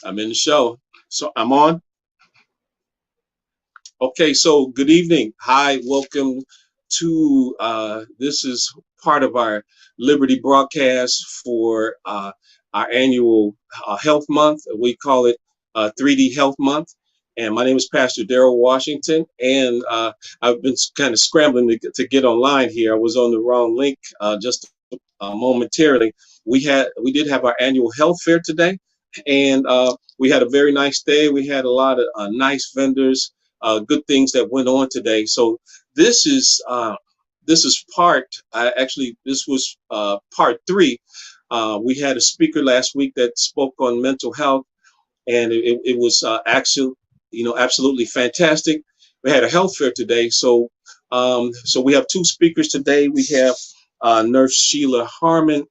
I'm in the show. So I'm on. Okay, so good evening. Hi, welcome to this is part of our Liberty broadcast for our annual health month. We call it 3D Health Month. And my name is Pastor Daryl Washington, and I've been kind of scrambling to get online here. I was on the wrong link just momentarily. We did have our annual health fair today, and we had a very nice day. We had a lot of nice vendors, good things that went on today. So this is uh, this is part. Actually, this was part three. We had a speaker last week that spoke on mental health, and it was actually, absolutely fantastic. We had a health fair today, so we have two speakers today. We have Nurse Sheila Harmon,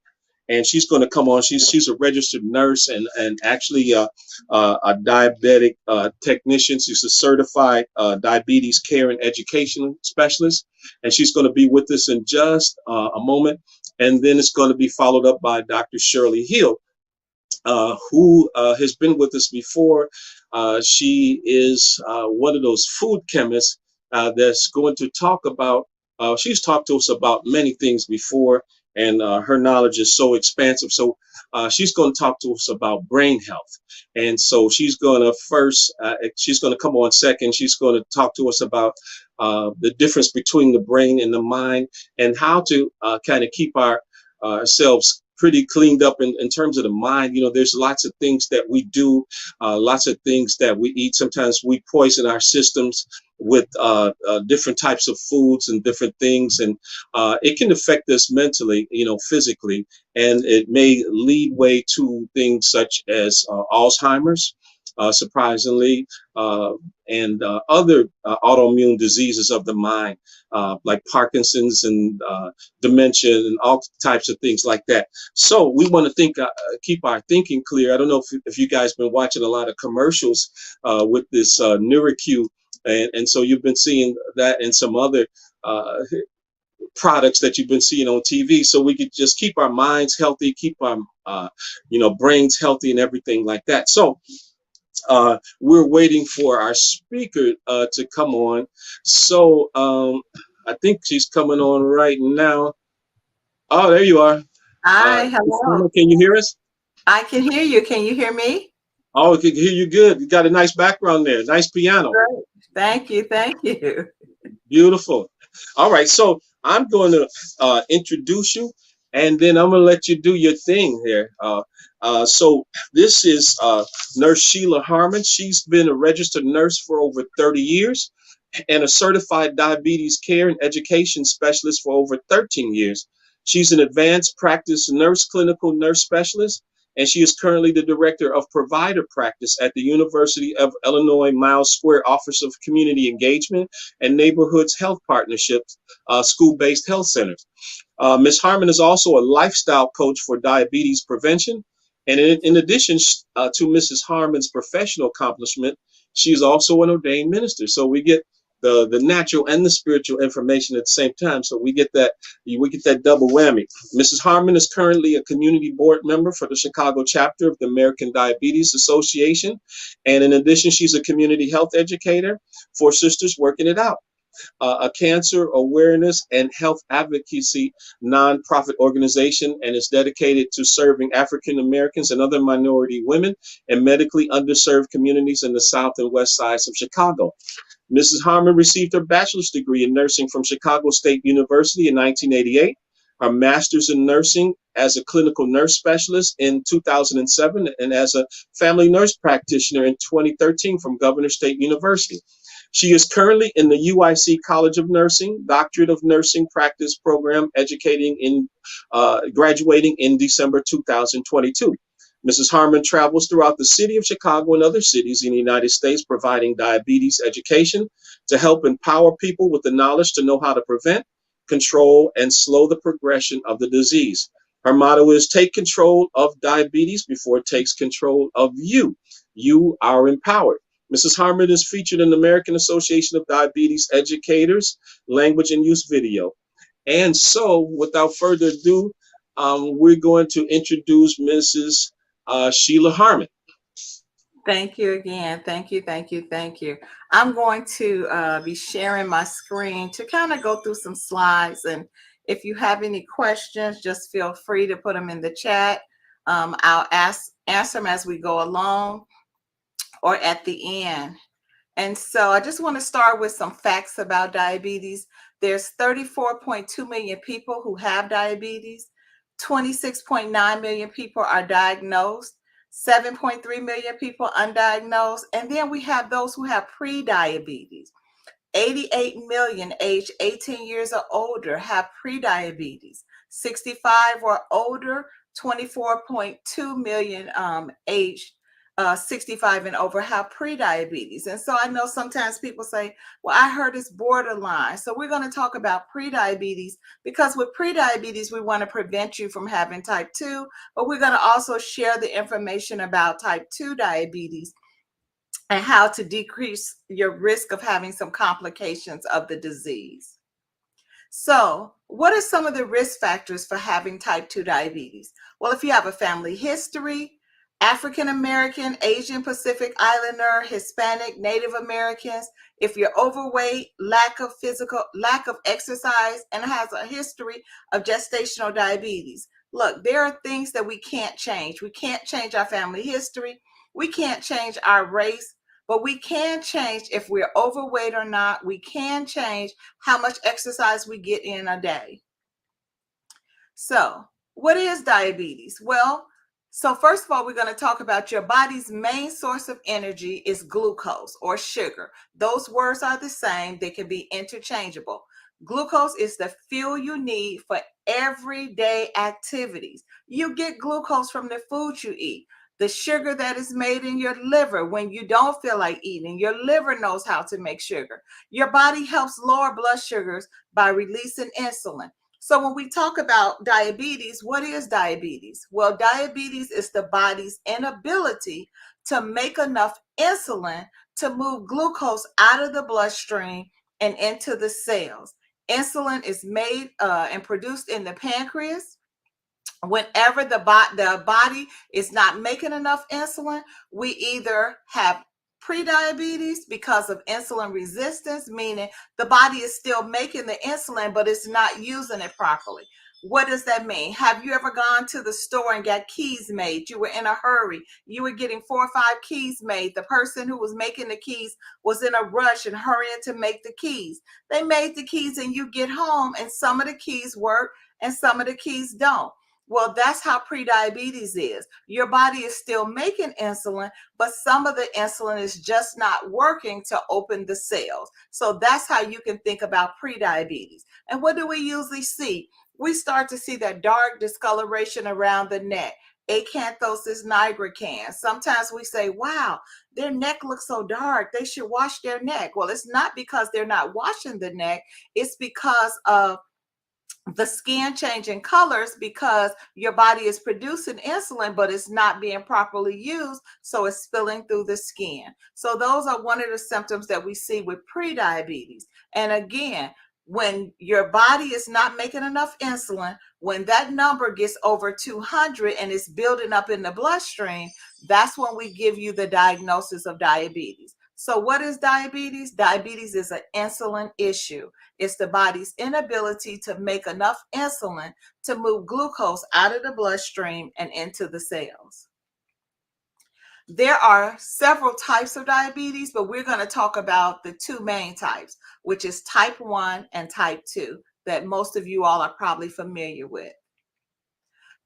and she's going to come on. She's a registered nurse and actually a diabetic technician. She's a certified diabetes care and education specialist, and she's going to be with us in just a moment. And then it's going to be followed up by Dr. Shirley Hill, who has been with us before. She is one of those food chemists that's going to talk about, she's talked to us about many things before, and her knowledge is so expansive. So she's going to talk to us about brain health. And so she's going to she's going to come on second. She's going to talk to us about the difference between the brain and the mind, and how to kind of keep ourselves pretty cleaned up in terms of the mind. There's lots of things that we do, lots of things that we eat. Sometimes we poison our systems with different types of foods and different things, and it can affect us mentally, physically, and it may lead way to things such as Alzheimer's, surprisingly, and other autoimmune diseases of the mind, like Parkinson's and dementia and all types of things like that. So we want to keep our thinking clear. I don't know if you guys been watching a lot of commercials with this NeuroQ, and so you've been seeing that and some other products that you've been seeing on TV. So we could just keep our minds healthy, keep our brains healthy, and everything like that. So we're waiting for our speaker to come on. So I think she's coming on right now. Oh, there you are. Hi, Ms. hello. Harmon, can you hear us? I can hear you. Can you hear me? Oh, I can hear you good. You got a nice background there. Nice piano. Great. Thank you. Thank you. Beautiful. All right. So I'm going to introduce you, and then I'm going to let you do your thing here. So this is Nurse Sheila Harmon. She's been a registered nurse for over 30 years and a certified diabetes care and education specialist for over 13 years. She's an advanced practice nurse, clinical nurse specialist, and she is currently the director of provider practice at the University of Illinois Miles Square Office of Community Engagement and Neighborhoods Health Partnerships, school-based health centers. Ms. Harmon is also a lifestyle coach for diabetes prevention. And in addition to Mrs. Harmon's professional accomplishment, she is also an ordained minister. So we get the natural and the spiritual information at the same time. So we get that double whammy. Mrs. Harmon is currently a community board member for the Chicago chapter of the American Diabetes Association. And in addition, she's a community health educator for Sisters Working It Out, a cancer awareness and health advocacy nonprofit organization, and is dedicated to serving African Americans and other minority women and medically underserved communities in the South and West sides of Chicago. Mrs. Harmon received her bachelor's degree in nursing from Chicago State University in 1988, her master's in nursing as a clinical nurse specialist in 2007, and as a family nurse practitioner in 2013 from Governor State University. She is currently in the UIC College of Nursing, Doctorate of Nursing Practice program, graduating in December 2022. Mrs. Harmon travels throughout the city of Chicago and other cities in the United States, providing diabetes education to help empower people with the knowledge to know how to prevent, control, and slow the progression of the disease. Her motto is take control of diabetes before it takes control of you. You are empowered. Mrs. Harmon is featured in the American Association of Diabetes Educators language and use video. And so, without further ado, we're going to introduce Mrs. Sheila Harmon. Thank you again. Thank you, thank you, thank you. I'm going to be sharing my screen to kind of go through some slides. And if you have any questions, just feel free to put them in the chat. I'll answer them as we go along or at the end. And so I just want to start with some facts about diabetes. There's 34.2 million people who have diabetes. 26.9 million people are diagnosed. 7.3 million people undiagnosed. And then we have those who have pre-diabetes. 88 million aged 18 years or older have prediabetes. 65 or older, 24.2 million aged 65 and over have prediabetes. And so I know sometimes people say, well, I heard it's borderline. So we're going to talk about prediabetes because with prediabetes, we want to prevent you from having type 2, but we're going to also share the information about type 2 diabetes and how to decrease your risk of having some complications of the disease. So, what are some of the risk factors for having type 2 diabetes? Well, if you have a family history, African American, Asian Pacific Islander, Hispanic, Native Americans, if you're overweight, lack of exercise, and has a history of gestational diabetes. Look, there are things that we can't change. We can't change our family history. We can't change our race, but we can change if we're overweight or not. We can change how much exercise we get in a day. So, what is diabetes? Well, so first of all, we're going to talk about your body's main source of energy is glucose or sugar. Those words are the same, they can be interchangeable. Glucose is the fuel you need for everyday activities. You get glucose from the food you eat. The sugar that is made in your liver when you don't feel like eating, your liver knows how to make sugar. Your body helps lower blood sugars by releasing insulin. So when we talk about diabetes, what is diabetes? Well, diabetes is the body's inability to make enough insulin to move glucose out of the bloodstream and into the cells. Insulin is made and produced in the pancreas. Whenever the body is not making enough insulin, we either have prediabetes because of insulin resistance, meaning the body is still making the insulin, but it's not using it properly. What does that mean? Have you ever gone to the store and got keys made? You were in a hurry. You were getting 4 or 5 keys made. The person who was making the keys was in a rush and hurrying to make the keys. They made the keys and you get home and some of the keys work and some of the keys don't. Well, that's how prediabetes is. Your body is still making insulin, but some of the insulin is just not working to open the cells. So that's how you can think about prediabetes. And what do we usually see? We start to see that dark discoloration around the neck, acanthosis nigricans. Sometimes we say, wow, their neck looks so dark. They should wash their neck. Well, it's not because they're not washing the neck. It's because of the skin changing colors because your body is producing insulin, but it's not being properly used. So it's spilling through the skin. So those are one of the symptoms that we see with prediabetes. And again, when your body is not making enough insulin, when that number gets over 200 and it's building up in the bloodstream, that's when we give you the diagnosis of diabetes. So what is diabetes? Diabetes is an insulin issue. It's the body's inability to make enough insulin to move glucose out of the bloodstream and into the cells. There are several types of diabetes, but we're going to talk about the 2 main types, which is type 1 and type 2, that most of you all are probably familiar with.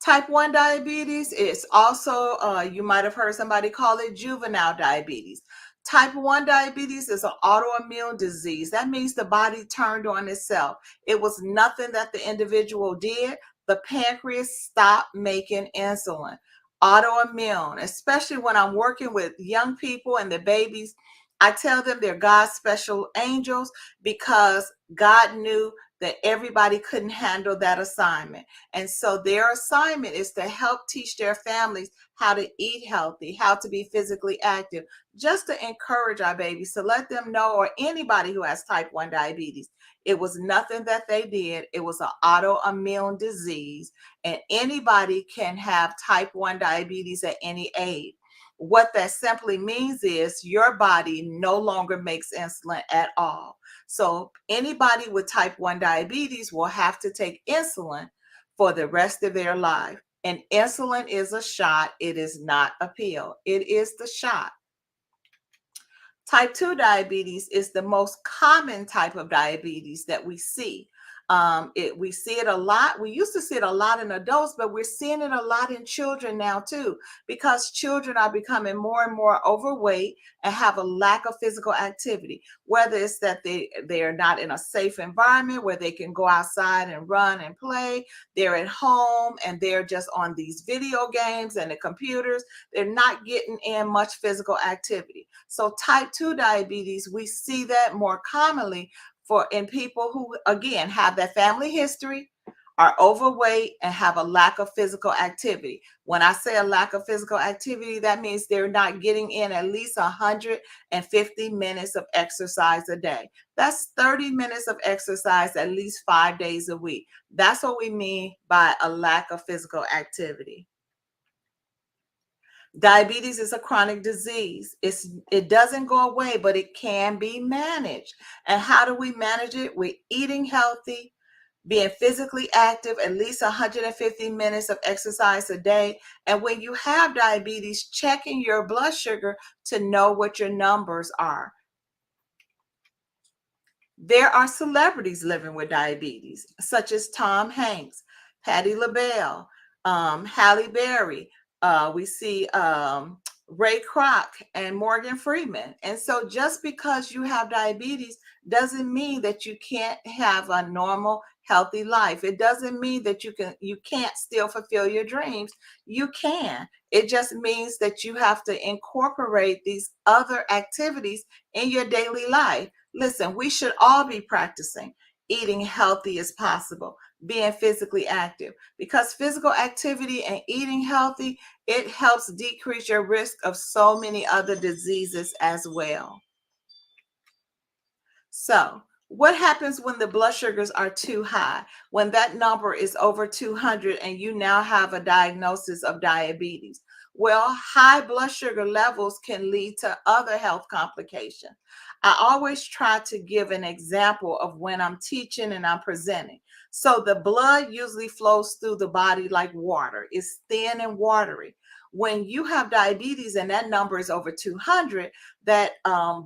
Type 1 diabetes is also, you might have heard somebody call it juvenile diabetes. Type 1 diabetes is an autoimmune disease. That means the body turned on itself. It was nothing that the individual did. The pancreas stopped making insulin. Autoimmune, especially when I'm working with young people and the babies, I tell them they're God's special angels because God knew that everybody couldn't handle that assignment. And so their assignment is to help teach their families how to eat healthy, how to be physically active, just to encourage our babies, to let them know, or anybody who has type 1 diabetes, it was nothing that they did. It was an autoimmune disease, and anybody can have type 1 diabetes at any age. What that simply means is your body no longer makes insulin at all. So anybody with type 1 diabetes will have to take insulin for the rest of their life. And insulin is a shot, it is not a pill. It is the shot. Type 2 diabetes is the most common type of diabetes that we see. We see it a lot. We used to see it a lot in adults, but we're seeing it a lot in children now too, because children are becoming more and more overweight and have a lack of physical activity, whether it's that they are not in a safe environment where they can go outside and run and play. They're at home and they're just on these video games and the computers. They're not getting in much physical activity. So type 2 diabetes, we see that more commonly in people who, again, have that family history, are overweight, and have a lack of physical activity. When I say a lack of physical activity, that means they're not getting in at least 150 minutes of exercise a day. That's 30 minutes of exercise at least 5 days a week. That's what we mean by a lack of physical activity. Diabetes is a chronic disease. It doesn't go away, but it can be managed. And how do we manage it? We're eating healthy, being physically active, at least 150 minutes of exercise a day. And when you have diabetes, checking your blood sugar to know what your numbers are. There are celebrities living with diabetes, such as Tom Hanks, Patti LaBelle, Halle Berry. We see Ray Kroc and Morgan Freeman. And so just because you have diabetes doesn't mean that you can't have a normal, healthy life. It doesn't mean that you can't still fulfill your dreams. You can. It just means that you have to incorporate these other activities in your daily life. Listen, we should all be practicing eating healthy as possible, being physically active, because physical activity and eating healthy, it helps decrease your risk of so many other diseases as well. So, what happens when the blood sugars are too high? When that number is over 200 and you now have a diagnosis of diabetes? Well, high blood sugar levels can lead to other health complications. I always try to give an example of when I'm teaching and I'm presenting. So the blood usually flows through the body like water. It's thin and watery. When you have diabetes and that number is over 200, that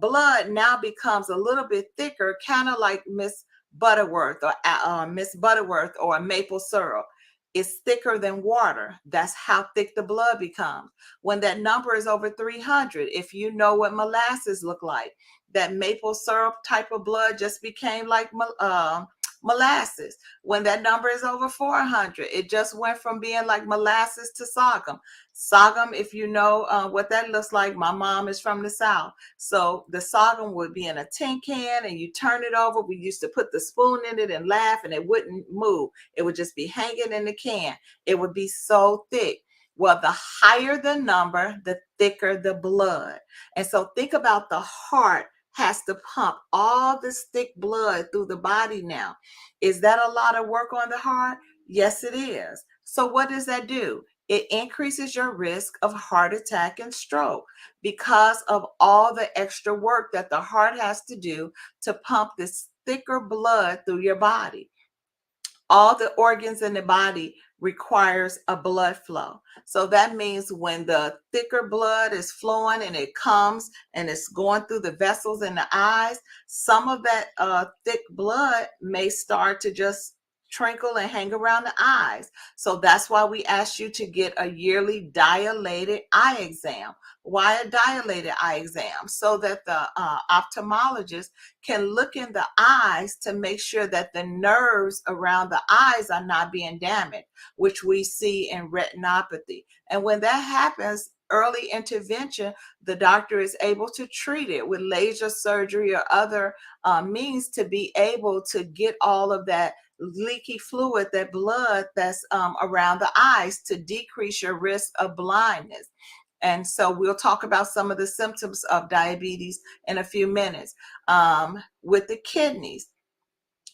blood now becomes a little bit thicker, kind of like Miss Butterworth or a maple syrup. It's thicker than water. That's how thick the blood becomes. When that number is over 300, if you know what molasses look like, that maple syrup type of blood just became like molasses. When that number is over 400, it just went from being like molasses to sorghum. Sorghum, if you know what that looks like, my mom is from the South. So the sorghum would be in a tin can and you turn it over. We used to put the spoon in it and laugh and it wouldn't move. It would just be hanging in the can. It would be so thick. Well, the higher the number, the thicker the blood. And so think about the heart has to pump all this thick blood through the body now. Is that a lot of work on the heart? Yes, it is. So what does that do? It increases your risk of heart attack and stroke because of all the extra work that the heart has to do to pump this thicker blood through your body. All the organs in the body requires a blood flow. So that means when the thicker blood is flowing and it comes and it's going through the vessels in the eyes, some of that thick blood may start to just trickle and hang around the eyes. So that's why we ask you to get a yearly dilated eye exam. Why a dilated eye exam? So that the ophthalmologist can look in the eyes to make sure that the nerves around the eyes are not being damaged, which we see in retinopathy. And when that happens, early intervention, the doctor is able to treat it with laser surgery or other means to be able to get all of that leaky fluid, that blood that's around the eyes, to decrease your risk of blindness. And so we'll talk about some of the symptoms of diabetes in a few minutes. With the kidneys,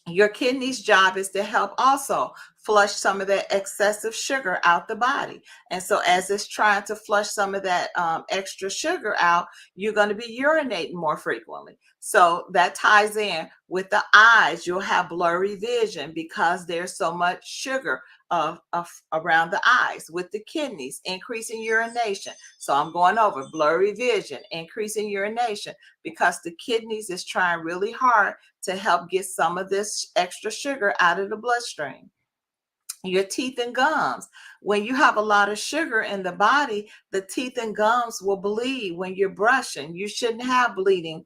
your kidney's job is to help also flush some of that excessive sugar out the body. And so as it's trying to flush some of that extra sugar out, you're going to be urinating more frequently. So that ties in with the eyes. You'll have blurry vision because there's so much sugar around the eyes. With the kidneys, increasing urination. So I'm going over blurry vision, increasing urination, because the kidneys is trying really hard to help get some of this extra sugar out of the bloodstream. Your teeth and gums. When you have a lot of sugar in the body, the teeth and gums will bleed when you're brushing. You shouldn't have bleeding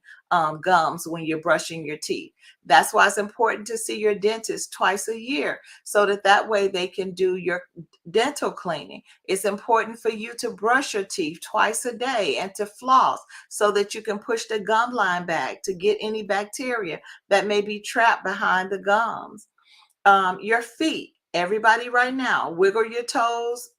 gums when you're brushing your teeth. That's why it's important to see your dentist twice a year, so that way they can do your dental cleaning. It's important for you to brush your teeth twice a day and to floss, so that you can push the gum line back to get any bacteria that may be trapped behind the gums. Your feet. Everybody right now, wiggle your toes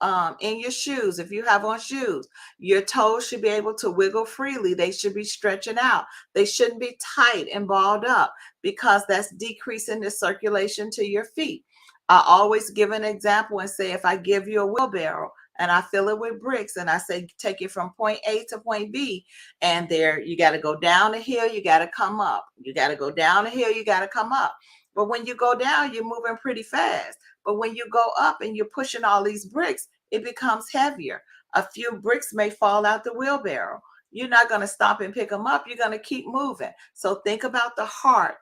in your shoes. If you have on shoes, your toes should be able to wiggle freely. They should be stretching out. They shouldn't be tight and balled up, because that's decreasing the circulation to your feet. I always give an example and say, if I give you a wheelbarrow and I fill it with bricks and I say, take it from point A to point B, and there you got to go down a hill, you got to come up. You got to go down a hill, you got to come up. But when you go down, you're moving pretty fast. But when you go up and you're pushing all these bricks, it becomes heavier. A few bricks may fall out the wheelbarrow. You're not going to stop and pick them up. You're going to keep moving. So think about the heart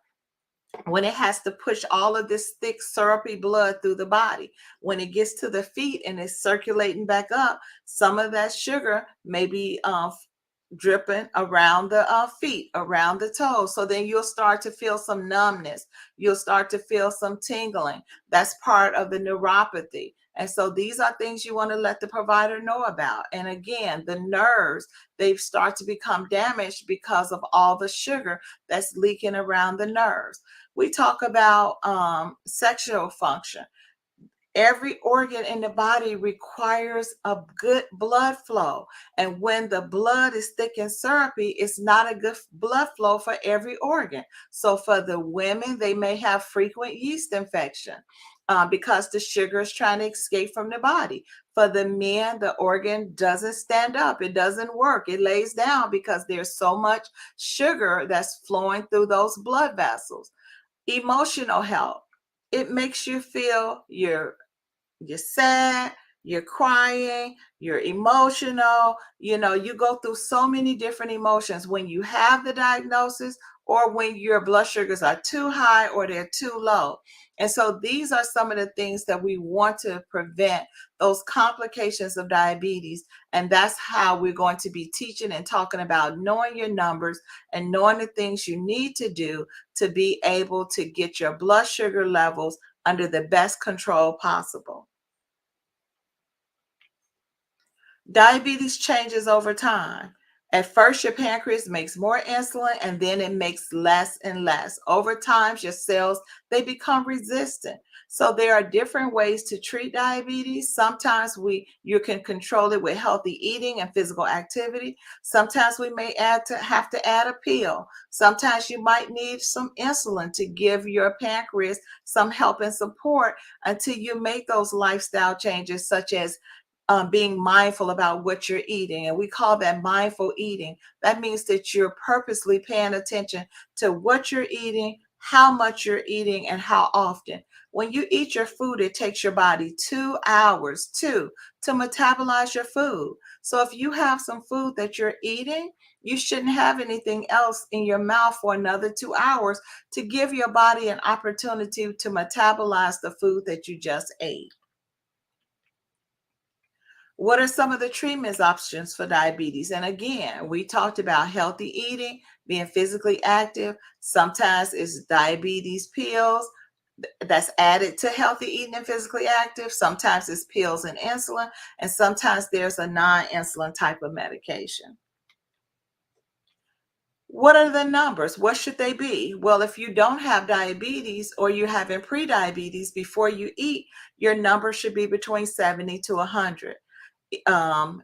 when it has to push all of this thick, syrupy blood through the body. When it gets to the feet and it's circulating back up, some of that sugar may be dripping around the feet, around the toes. So then you'll start to feel some numbness. You'll start to feel some tingling. That's part of the neuropathy. And so these are things you want to let the provider know about. And again, the nerves, they start to become damaged because of all the sugar that's leaking around the nerves. We talk about sexual function. Every organ in the body requires a good blood flow. And when the blood is thick and syrupy, it's not a good blood flow for every organ. So for the women, they may have frequent yeast infection because the sugar is trying to escape from the body. For the men, the organ doesn't stand up. It doesn't work. It lays down because there's so much sugar that's flowing through those blood vessels. Emotional health. It makes you feel you're sad, you're crying, you're emotional. You go through so many different emotions when you have the diagnosis, or when your blood sugars are too high or they're too low. And so these are some of the things that we want to prevent, those complications of diabetes. And that's how we're going to be teaching and talking about knowing your numbers and knowing the things you need to do to be able to get your blood sugar levels under the best control possible. Diabetes changes over time. At first, your pancreas makes more insulin, and then it makes less and less. Over time, your cells, they become resistant. So there are different ways to treat diabetes. Sometimes you can control it with healthy eating and physical activity. Sometimes we may have to add a pill. Sometimes you might need some insulin to give your pancreas some help and support until you make those lifestyle changes, such as being mindful about what you're eating. And we call that mindful eating. That means that you're purposely paying attention to what you're eating, how much you're eating, and how often. When you eat your food, it takes your body 2 hours to metabolize your food. So if you have some food that you're eating, you shouldn't have anything else in your mouth for another 2 hours to give your body an opportunity to metabolize the food that you just ate. What are some of the treatment options for diabetes? And again, we talked about healthy eating, being physically active. Sometimes it's diabetes pills that's added to healthy eating and physically active. Sometimes it's pills and insulin, and sometimes there's a non-insulin type of medication. What are the numbers? What should they be? Well, if you don't have diabetes or you're having pre-diabetes, before you eat, your number should be between 70 to 100. 2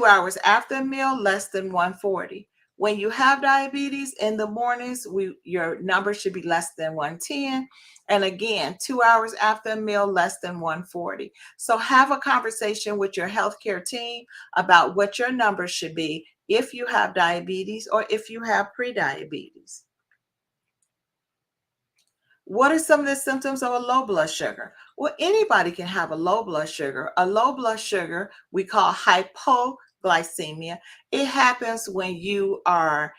hours after a meal, less than 140. When you have diabetes in the mornings, your number should be less than 110. And again, 2 hours after a meal, less than 140. So have a conversation with your healthcare team about what your number should be if you have diabetes or if you have prediabetes. What are some of the symptoms of a low blood sugar? Well, anybody can have a low blood sugar. A low blood sugar we call hypoglycemia. It happens when you are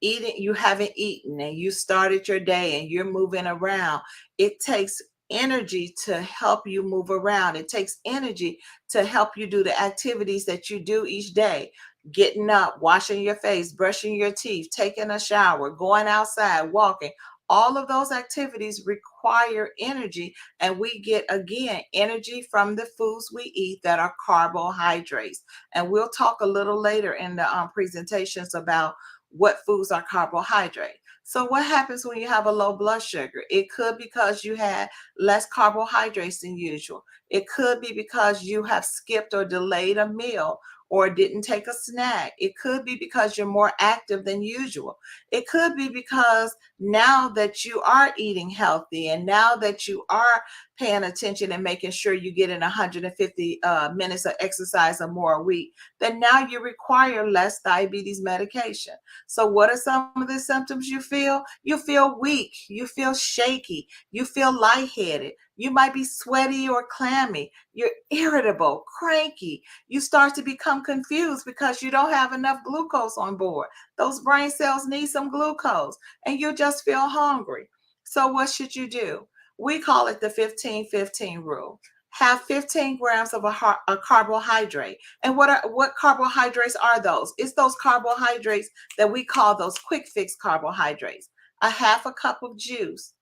eating, you haven't eaten, and you started your day and you're moving around. It takes energy to help you move around. It takes energy to help you do the activities that you do each day. Getting up, washing your face, brushing your teeth, taking a shower, going outside, walking, all of those activities require energy, and we get again energy from the foods we eat that are carbohydrates. And we'll talk a little later in the presentations about what foods are carbohydrate. So what happens when you have a low blood sugar? It could be because you had less carbohydrates than usual. It could be because you have skipped or delayed a meal or didn't take a snack. It could be because you're more active than usual. It could be because now that you are eating healthy and now that you are paying attention and making sure you get in 150 minutes of exercise or more a week, then now you require less diabetes medication. So what are some of the symptoms you feel? You feel weak, you feel shaky, you feel lightheaded, you might be sweaty or clammy, you're irritable, cranky, you start to become confused because you don't have enough glucose on board. Those brain cells need some glucose, and you just feel hungry. So what should you do? We call it the 15-15 rule. Have 15 grams of a carbohydrate. And what carbohydrates are those? It's those carbohydrates that we call those quick fix carbohydrates. A half a cup of juice,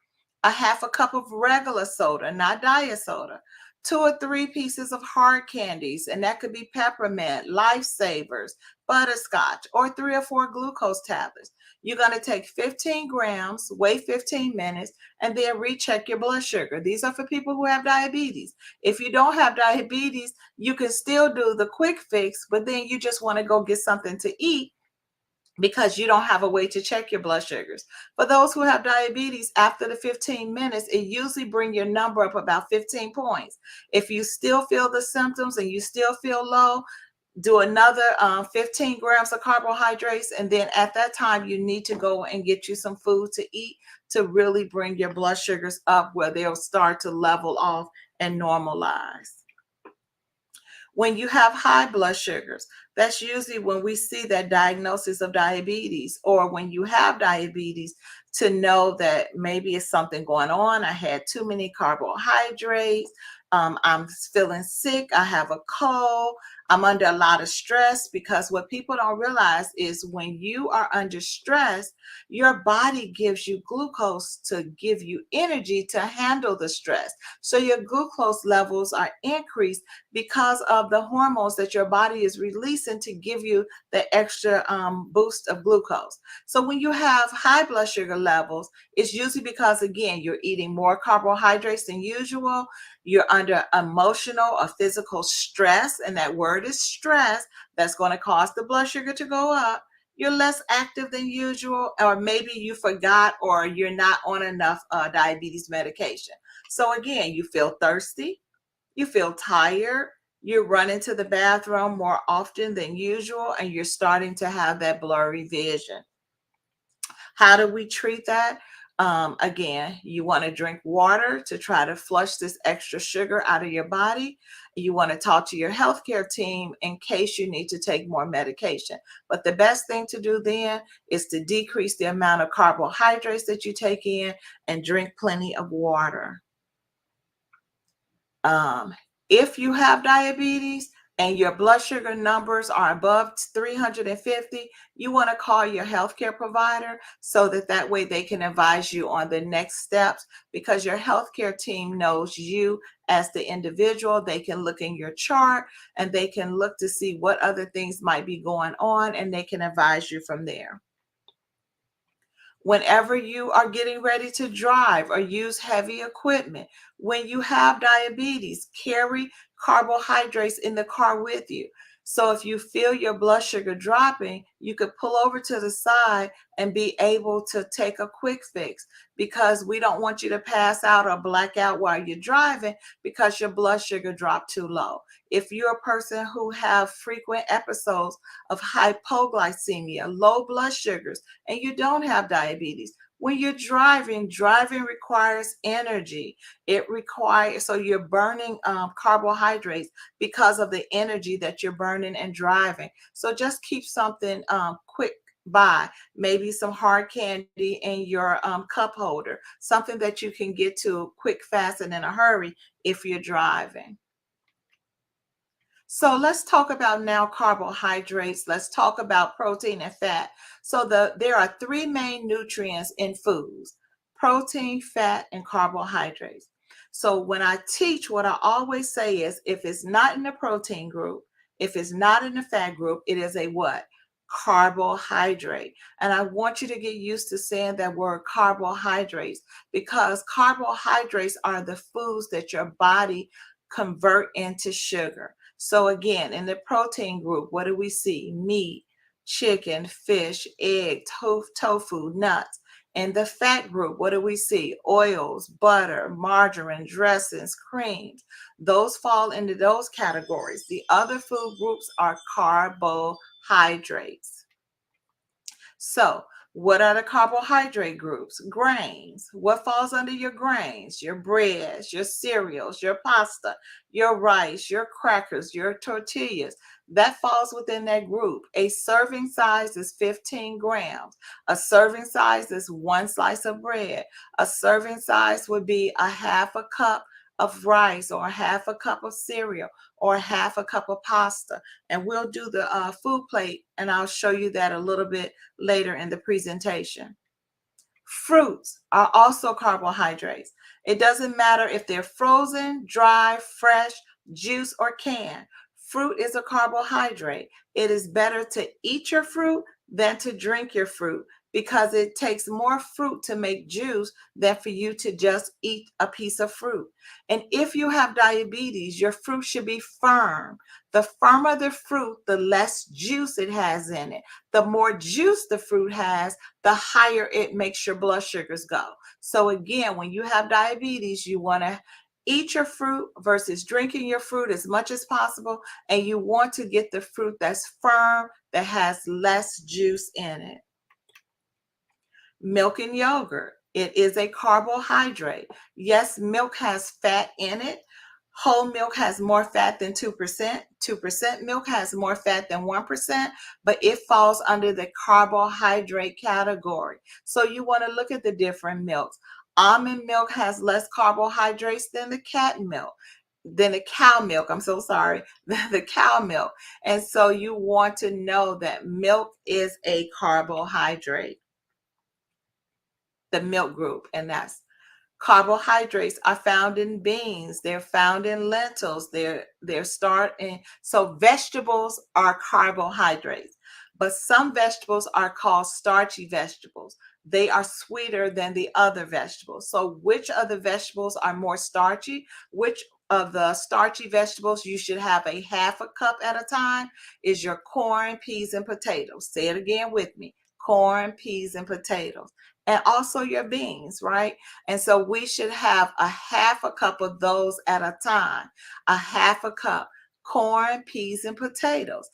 a half a cup of regular soda, not diet soda, 2 or 3 pieces of hard candies, and that could be peppermint, lifesavers, butterscotch, or 3 or 4 glucose tablets. You're going to take 15 grams, wait 15 minutes, and then recheck your blood sugar. These are for people who have diabetes. If you don't have diabetes, you can still do the quick fix, but then you just want to go get something to eat because you don't have a way to check your blood sugars. For those who have diabetes, after the 15 minutes, it usually brings your number up about 15 points. If you still feel the symptoms and you still feel low, do another 15 grams of carbohydrates, and then at that time you need to go and get you some food to eat to really bring your blood sugars up where they'll start to level off and normalize. When you have high blood sugars, that's usually when we see that diagnosis of diabetes, or when you have diabetes, to know that maybe it's something going on. I had too many carbohydrates. I'm feeling sick. I have a cold. I'm under a lot of stress, because what people don't realize is when you are under stress, your body gives you glucose to give you energy to handle the stress. So your glucose levels are increased because of the hormones that your body is releasing to give you the extra boost of glucose. So when you have high blood sugar levels, it's usually because, again, you're eating more carbohydrates than usual. You're under emotional or physical stress, and that word is stress. That's going to cause the blood sugar to go up. You're less active than usual, or maybe you forgot, or you're not on enough diabetes medication. So again, you feel thirsty, you feel tired, you're running to the bathroom more often than usual, and you're starting to have that blurry vision. How do we treat that? Again, you want to drink water to try to flush this extra sugar out of your body. You want to talk to your healthcare team in case you need to take more medication. But the best thing to do then is to decrease the amount of carbohydrates that you take in and drink plenty of water. Um, if you have diabetes and your blood sugar numbers are above 350, you want to call your healthcare provider so that way they can advise you on the next steps, because your healthcare team knows you as the individual. They can look in your chart and they can look to see what other things might be going on, and they can advise you from there. Whenever you are getting ready to drive or use heavy equipment, when you have diabetes, carry carbohydrates in the car with you. So if you feel your blood sugar dropping, you could pull over to the side and be able to take a quick fix, because we don't want you to pass out or black out while you're driving because your blood sugar dropped too low. If you're a person who have frequent episodes of hypoglycemia, low blood sugars, and you don't have diabetes, when you're driving requires energy. It requires, so you're burning carbohydrates because of the energy that you're burning and driving. So just keep something quick by, maybe some hard candy in your cup holder, something that you can get to quick, fast, and in a hurry if you're driving. So let's talk about now carbohydrates. Let's talk about protein and fat. So there are three main nutrients in foods: protein, fat, and carbohydrates. So when I teach, what I always say is, if it's not in the protein group, if it's not in the fat group, it is a what? Carbohydrate. And I want you to get used to saying that word carbohydrates, because carbohydrates are the foods that your body convert into sugar. So again, in the protein group, what do we see? Meat, chicken, fish, egg, tofu, nuts. In the fat group, what do we see? Oils, butter, margarine, dressings, creams. Those fall into those categories. The other food groups are carbohydrates. So, what are the carbohydrate groups? Grains. What falls under your grains? Your breads, your cereals, your pasta, your rice, your crackers, your tortillas. That falls within that group. A serving size is 15 grams. A serving size is one slice of bread. A serving size would be a half a cup of rice, or a half a cup of cereal, or a half a cup of pasta. And we'll do the food plate, and I'll show you that a little bit later in the presentation. Fruits are also carbohydrates. It doesn't matter if they're frozen, dry, fresh, juice, or canned. Fruit is a carbohydrate. It is better to eat your fruit than to drink your fruit, because it takes more fruit to make juice than for you to just eat a piece of fruit. And if you have diabetes, your fruit should be firm. The firmer the fruit, the less juice it has in it. The more juice the fruit has, the higher it makes your blood sugars go. So again, when you have diabetes, you want to eat your fruit versus drinking your fruit as much as possible. And you want to get the fruit that's firm, that has less juice in it. Milk and yogurt. It is a carbohydrate. Yes, milk has fat in it. Whole milk has more fat than 2%. 2% milk has more fat than 1%, but it falls under the carbohydrate category. So you want to look at the different milks. Almond milk has less carbohydrates than the cow milk. I'm so sorry, the cow milk. And so you want to know that milk is a carbohydrate, the milk group, and that's carbohydrates are found in beans, they're found in lentils, they're starred in, so vegetables are carbohydrates, but some vegetables are called starchy vegetables. They are sweeter than the other vegetables. So which of the vegetables are more starchy? Which of the starchy vegetables you should have a half a cup at a time is your corn, peas, and potatoes. Say it again with me: corn, peas, and potatoes. And also your beans, right? And so we should have a half a cup of those at a time. A half a cup: corn, peas, and potatoes.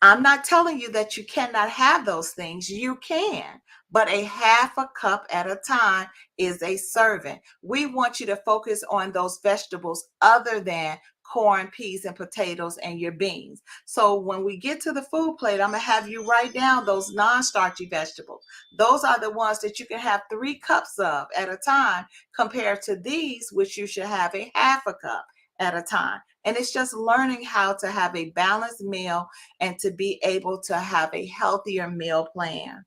I'm not telling you that you cannot have those things. You can, but a half a cup at a time is a serving. We want you to focus on those vegetables other than corn, peas, and potatoes, and your beans. So when we get to the food plate, I'm going to have you write down those non-starchy vegetables. Those are the ones that you can have 3 cups of at a time, compared to these, which you should have a half a cup at a time. And it's just learning how to have a balanced meal and to be able to have a healthier meal plan.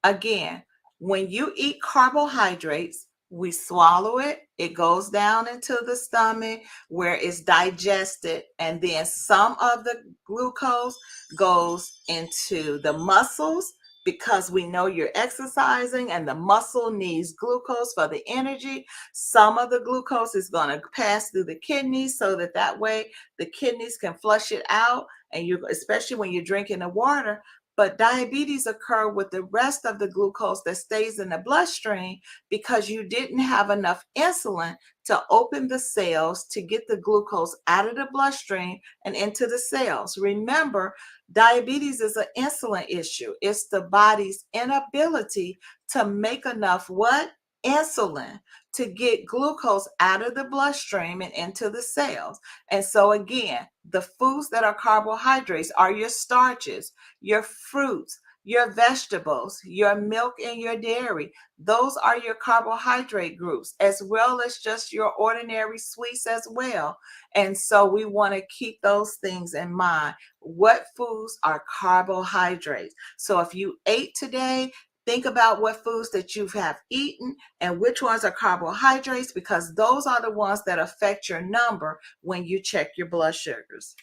Again, when you eat carbohydrates, we swallow it, it goes down into the stomach where it's digested, and then some of the glucose goes into the muscles because we know you're exercising and the muscle needs glucose for the energy. Some of the glucose is going to pass through the kidneys so that way the kidneys can flush it out, and you, especially when you're drinking the water. But diabetes occur with the rest of the glucose that stays in the bloodstream because you didn't have enough insulin to open the cells to get the glucose out of the bloodstream and into the cells. Remember, diabetes is an insulin issue. It's the body's inability to make enough what? Insulin to get glucose out of the bloodstream and into the cells. And so again, the foods that are carbohydrates are your starches, your fruits, your vegetables, your milk and your dairy. Those are your carbohydrate groups, as well as just your ordinary sweets as well. And so we want to keep those things in mind. What foods are carbohydrates? So if you ate today, think about what foods that you have eaten and which ones are carbohydrates, because those are the ones that affect your number when you check your blood sugars.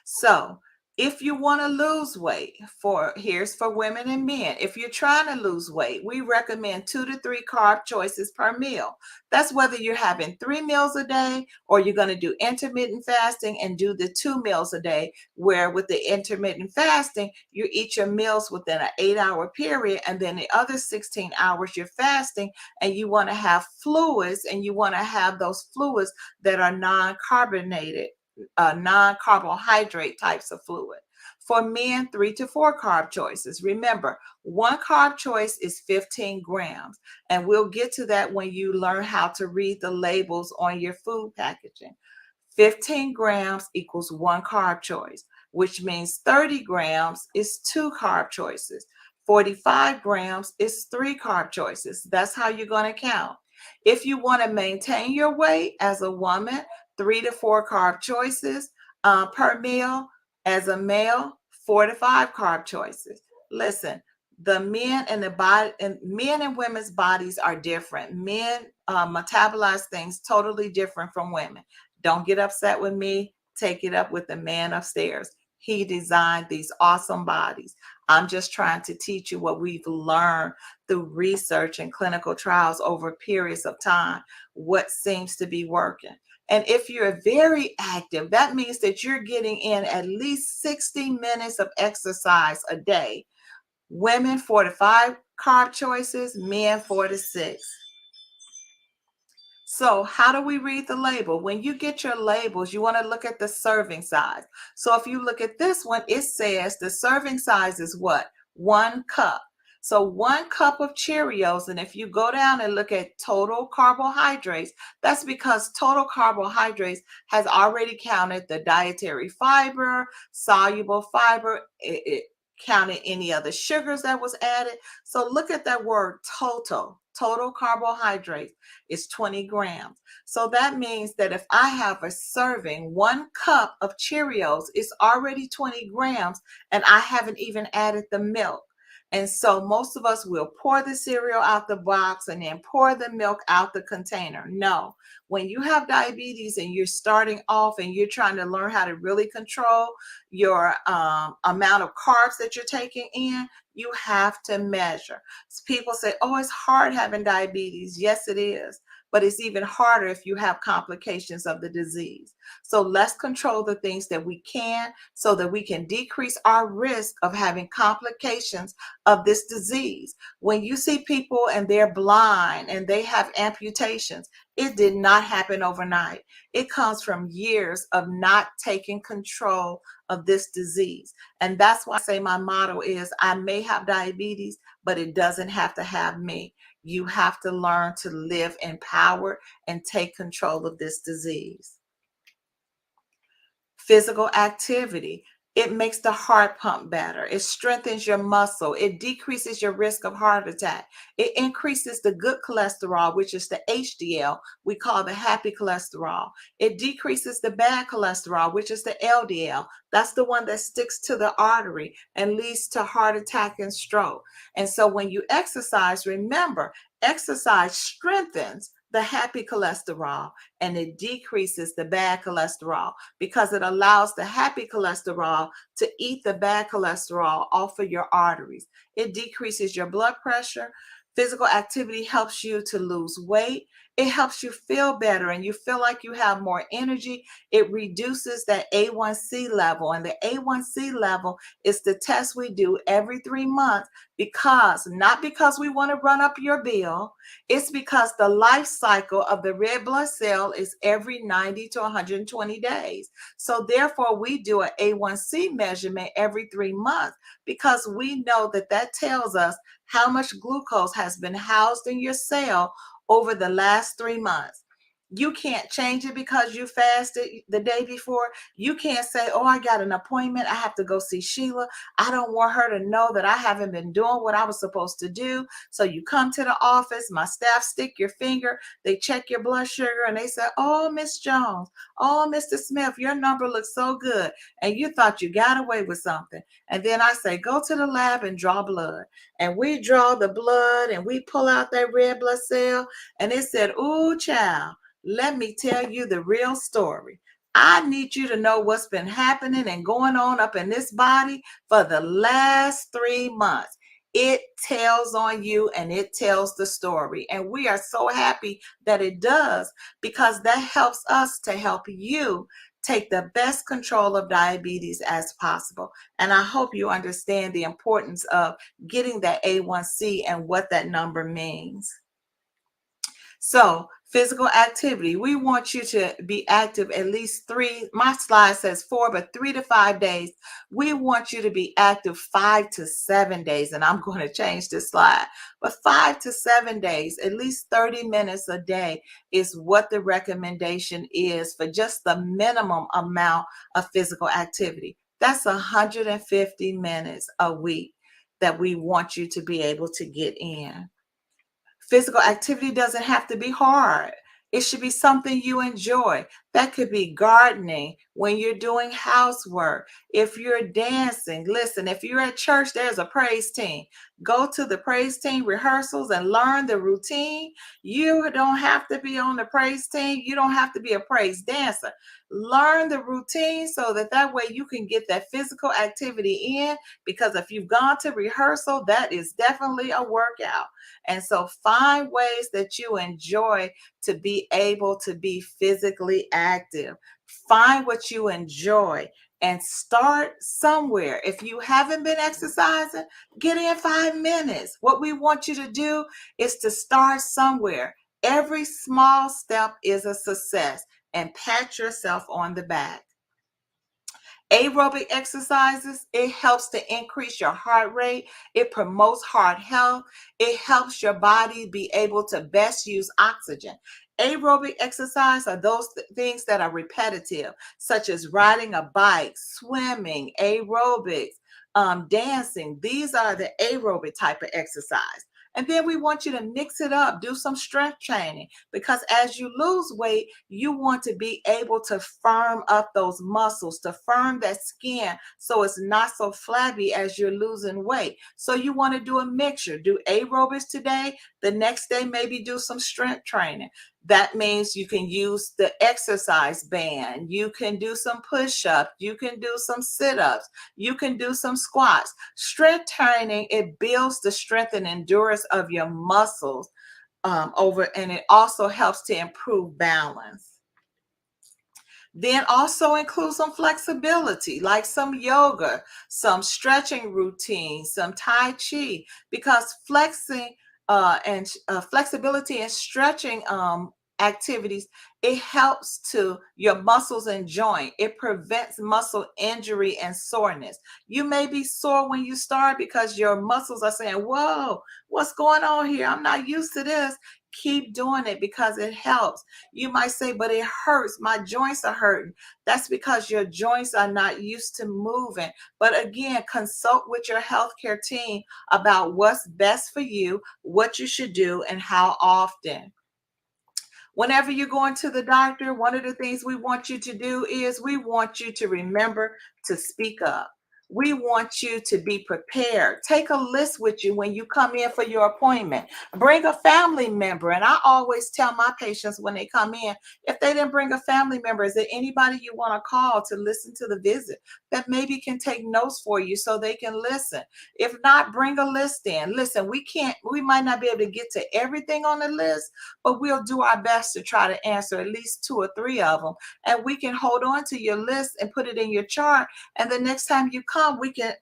So if you want to lose weight, here's for women and men. If you're trying to lose weight, we recommend 2 to 3 carb choices per meal. That's whether you're having 3 meals a day or you're going to do intermittent fasting and do the 2 meals a day, where with the intermittent fasting, you eat your meals within an 8-hour period, and then the other 16 hours you're fasting, and you want to have fluids, and you want to have those fluids that are non-carbonated, non-carbohydrate types of fluid. For men, 3 to 4 carb choices. Remember, 1 carb choice is 15 grams. And we'll get to that when you learn how to read the labels on your food packaging. 15 grams equals 1 carb choice, which means 30 grams is 2 carb choices. 45 grams is 3 carb choices. That's how you're going to count. If you want to maintain your weight as a woman, 3 to 4 carb choices per meal. As a male, 4 to 5 carb choices. Listen, the men and the body, and men and women's bodies are different. Men metabolize things totally different from women. Don't get upset with me. Take it up with the man upstairs. He designed these awesome bodies. I'm just trying to teach you what we've learned through research and clinical trials over periods of time, what seems to be working. And if you're very active, that means that you're getting in at least 60 minutes of exercise a day. Women, 4 to 5 carb choices, men, 4 to 6. So how do we read the label? When you get your labels, you want to look at the serving size. So if you look at this one, it says the serving size is what? 1 cup. So 1 cup of Cheerios, and if you go down and look at total carbohydrates, that's because total carbohydrates has already counted the dietary fiber, soluble fiber, it counted any other sugars that was added. So look at that word total. Total carbohydrates is 20 grams. So that means that if I have a serving, 1 cup of Cheerios is already 20 grams, and I haven't even added the milk. And so most of us will pour the cereal out the box and then pour the milk out the container. No, when you have diabetes and you're starting off and you're trying to learn how to really control your amount of carbs that you're taking in, you have to measure. People say, oh, it's hard having diabetes. Yes, it is. But it's even harder if you have complications of the disease. So let's control the things that we can so that we can decrease our risk of having complications of this disease. When you see people and they're blind and they have amputations, it did not happen overnight. It comes from years of not taking control of this disease. And that's why I say my motto is, I may have diabetes, but it doesn't have to have me. You have to learn to live empowered and take control of this disease. Physical activity. It makes the heart pump better. It strengthens your muscle. It decreases your risk of heart attack. It increases the good cholesterol, which is the HDL, we call the happy cholesterol. It decreases the bad cholesterol, which is the LDL. That's the one that sticks to the artery and leads to heart attack and stroke. And so when you exercise, remember, exercise strengthens the happy cholesterol and it decreases the bad cholesterol because it allows the happy cholesterol to eat the bad cholesterol off of your arteries. It decreases your blood pressure. Physical activity helps you to lose weight. It helps you feel better and you feel like you have more energy. It reduces that A1C level, and the A1C level is the test we do every 3 months, because not because we want to run up your bill, it's because the life cycle of the red blood cell is every 90 to 120 days. So therefore we do an A1C measurement every 3 months, because we know that that tells us how much glucose has been housed in your cell over the last 3 months. You can't change it because you fasted the day before. You can't say, oh, I got an appointment, I have to go see Sheila. I don't want her to know that I haven't been doing what I was supposed to do. So you come to the office, my staff stick your finger, they check your blood sugar, and they say, oh, Miss Jones, oh, Mr. Smith, your number looks so good. And you thought you got away with something. And then I say, go to the lab and draw blood. And we draw the blood and we pull out that red blood cell. And it said, ooh, child, let me tell you the real story. I need you to know what's been happening and going on up in this body for the last 3 months. It tells on you and it tells the story. And we are so happy that it does, because that helps us to help you take the best control of diabetes as possible. And I hope you understand the importance of getting that A1C and what that number means. So, physical activity, we want you to be active at least three, my slide says 4, but 3 to 5 days. We want you to be active 5 to 7 days, and I'm going to change this slide. But 5 to 7 days, at least 30 minutes a day is what the recommendation is for just the minimum amount of physical activity. That's 150 minutes a week that we want you to be able to get in. Physical activity doesn't have to be hard. It should be something you enjoy. That could be gardening, when you're doing housework, if you're dancing. Listen, if you're at church, there's a praise team. Go to the praise team rehearsals and learn the routine. You don't have to be on the praise team. You don't have to be a praise dancer. Learn the routine so that way you can get that physical activity in, because if you've gone to rehearsal, that is definitely a workout. And so find ways that you enjoy to be able to be physically active. Find what you enjoy and start somewhere. If you haven't been exercising, get in 5 minutes. What we want you to do is to start somewhere. Every small step is a success, and pat yourself on the back. Aerobic exercises, it helps to increase your heart rate. It promotes heart health. It helps your body be able to best use oxygen. Aerobic exercise are those things that are repetitive, such as riding a bike, swimming, aerobics, dancing. These are the aerobic type of exercise. And then we want you to mix it up, do some strength training, because as you lose weight, you want to be able to firm up those muscles, to firm that skin so it's not so flabby as you're losing weight. So you want to do a mixture, do aerobics today, the next day maybe do some strength training. That means you can use the exercise band, you can do some push-ups, you can do some sit-ups, you can do some squats. Strength training, it builds the strength and endurance of your muscles and it also helps to improve balance. Then also include some flexibility, like some yoga, some stretching routines, some Tai Chi, because flexing and flexibility and stretching activities, it helps to your muscles and joint. It prevents muscle injury and soreness. You may be sore when you start because your muscles are saying, whoa, what's going on here? I'm not used to this. Keep doing it because it helps. You might say, but it hurts. My joints are hurting. That's because your joints are not used to moving. But again, consult with your healthcare team about what's best for you, what you should do, and how often. Whenever you're going to the doctor, one of the things we want you to do is we want you to remember to speak up. We want you to be prepared. Take a list with you when you come in for your appointment. Bring a family member. And I always tell my patients when they come in, if they didn't bring a family member, is there anybody you want to call to listen to the visit that maybe can take notes for you so they can listen? If not, bring a list in. Listen, we might not be able to get to everything on the list, but we'll do our best to try to answer at least two or three of them. And we can hold on to your list and put it in your chart, and the next time you come, we can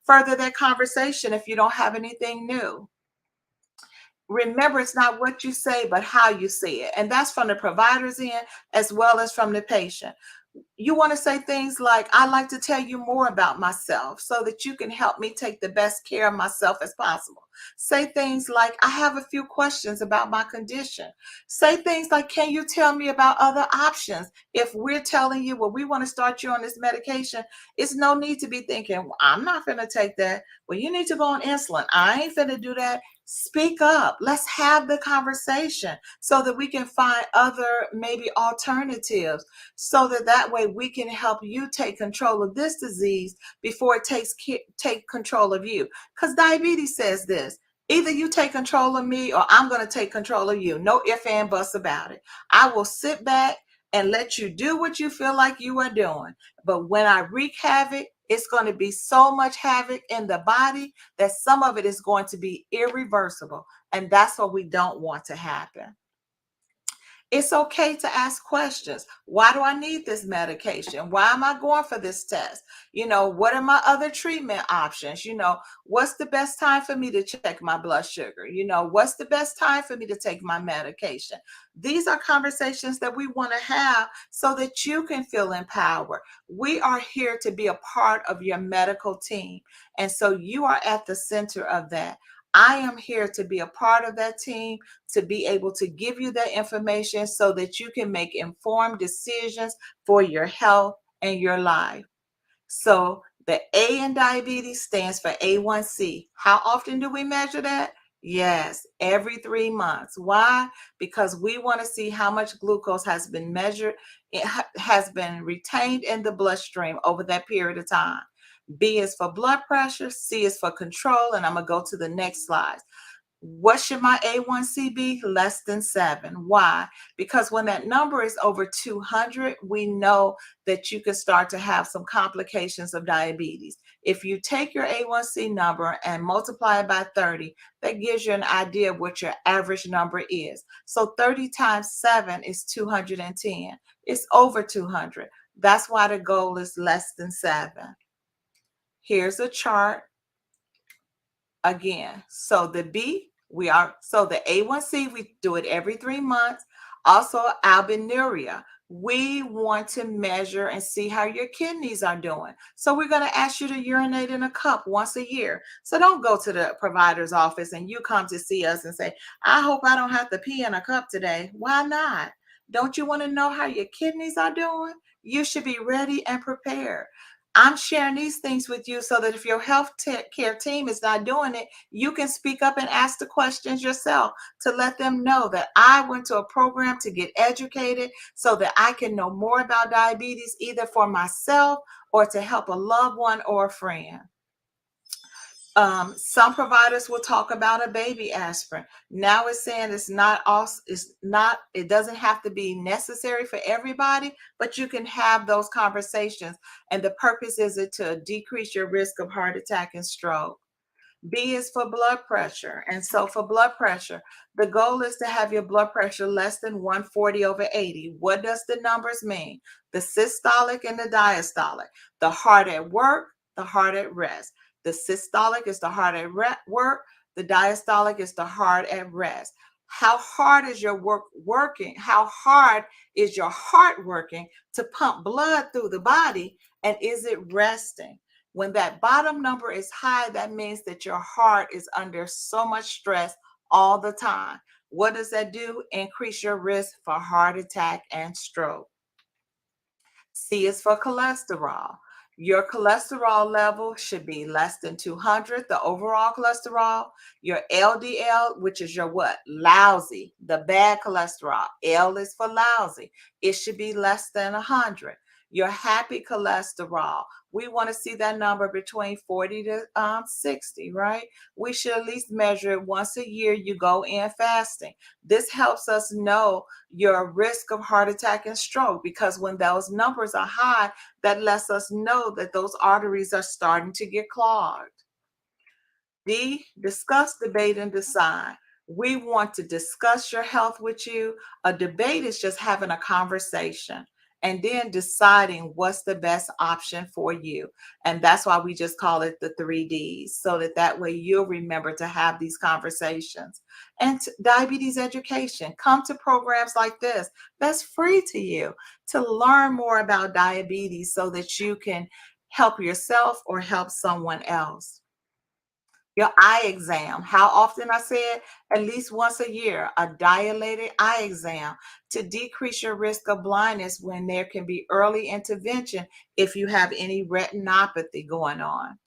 further that conversation if you don't have anything new. Remember, it's not what you say, but how you say it. And that's from the provider's end as well as from the patient. You want to say things like, I'd like to tell you more about myself so that you can help me take the best care of myself as possible. Say things like, I have a few questions about my condition. Say things like, can you tell me about other options? If we're telling you, well, we want to start you on this medication, it's no need to be thinking, well, I'm not going to take that. Well, you need to go on insulin. I ain't going to do that. Speak up. Let's have the conversation so that we can find other maybe alternatives, so that way we can help you take control of this disease before it take control of you. Because diabetes says this: either you take control of me or I'm going to take control of you. No ifs and buts about it. I will sit back and let you do what you feel like you are doing. But when I wreak havoc, it's going to be so much havoc in the body that some of it is going to be irreversible. And that's what we don't want to happen. It's okay to ask questions. Why do I need this medication? Why am I going for this test? What are my other treatment options? What's the best time for me to check my blood sugar? What's the best time for me to take my medication? These are conversations that we want to have so that you can feel empowered. We are here to be a part of your medical team. And so you are at the center of that. I am here to be a part of that team, to be able to give you that information so that you can make informed decisions for your health and your life. So the A in diabetes stands for A1C. How often do we measure that? Yes, every 3 months. Why? Because we want to see how much glucose has been measured, it has been retained in the bloodstream over that period of time. B is for blood pressure, C is for control, and I'm going to go to the next slide. What should my A1C be? Less than 7. Why? Because when that number is over 200, we know that you can start to have some complications of diabetes. If you take your A1C number and multiply it by 30, that gives you an idea of what your average number is. So 30 times 7 is 210. It's over 200. That's why the goal is less than 7. Here's a chart again. So the A1C, we do it every 3 months. Also albuminuria. We want to measure and see how your kidneys are doing. So we're going to ask you to urinate in a cup once a year. So don't go to the provider's office and you come to see us and say, I hope I don't have to pee in a cup today. Why not? Don't you want to know how your kidneys are doing? You should be ready and prepared. I'm sharing these things with you so that if your health care team is not doing it, you can speak up and ask the questions yourself to let them know that I went to a program to get educated so that I can know more about diabetes, either for myself or to help a loved one or a friend. Some providers will talk about a baby aspirin. Now it's saying it doesn't have to be necessary for everybody, but you can have those conversations. And the purpose is it to decrease your risk of heart attack and stroke. B is for blood pressure. And so for blood pressure, the goal is to have your blood pressure less than 140/80. What does the numbers mean? The systolic and the diastolic. The heart at work, the heart at rest. The systolic is the heart at work. The diastolic is the heart at rest. How hard is your work working? How hard is your heart working to pump blood through the body? And is it resting? When that bottom number is high, that means that your heart is under so much stress all the time. What does that do? Increase your risk for heart attack and stroke. C is for cholesterol. Your cholesterol level should be less than 200, the overall cholesterol. Your LDL, which is your what? Lousy, the bad cholesterol. L is for lousy. It should be less than 100. Your happy cholesterol. We want to see that number between 40 to 60, right? We should at least measure it once a year. You go in fasting. This helps us know your risk of heart attack and stroke, because when those numbers are high, that lets us know that those arteries are starting to get clogged. D, discuss, debate, and decide. We want to discuss your health with you. A debate is just having a conversation and then deciding what's the best option for you. And that's why we just call it the 3Ds, so that way you'll remember to have these conversations. And diabetes education, come to programs like this. That's free to you to learn more about diabetes so that you can help yourself or help someone else. Your eye exam. How often? I said at least once a year, a dilated eye exam to decrease your risk of blindness when there can be early intervention if you have any retinopathy going on.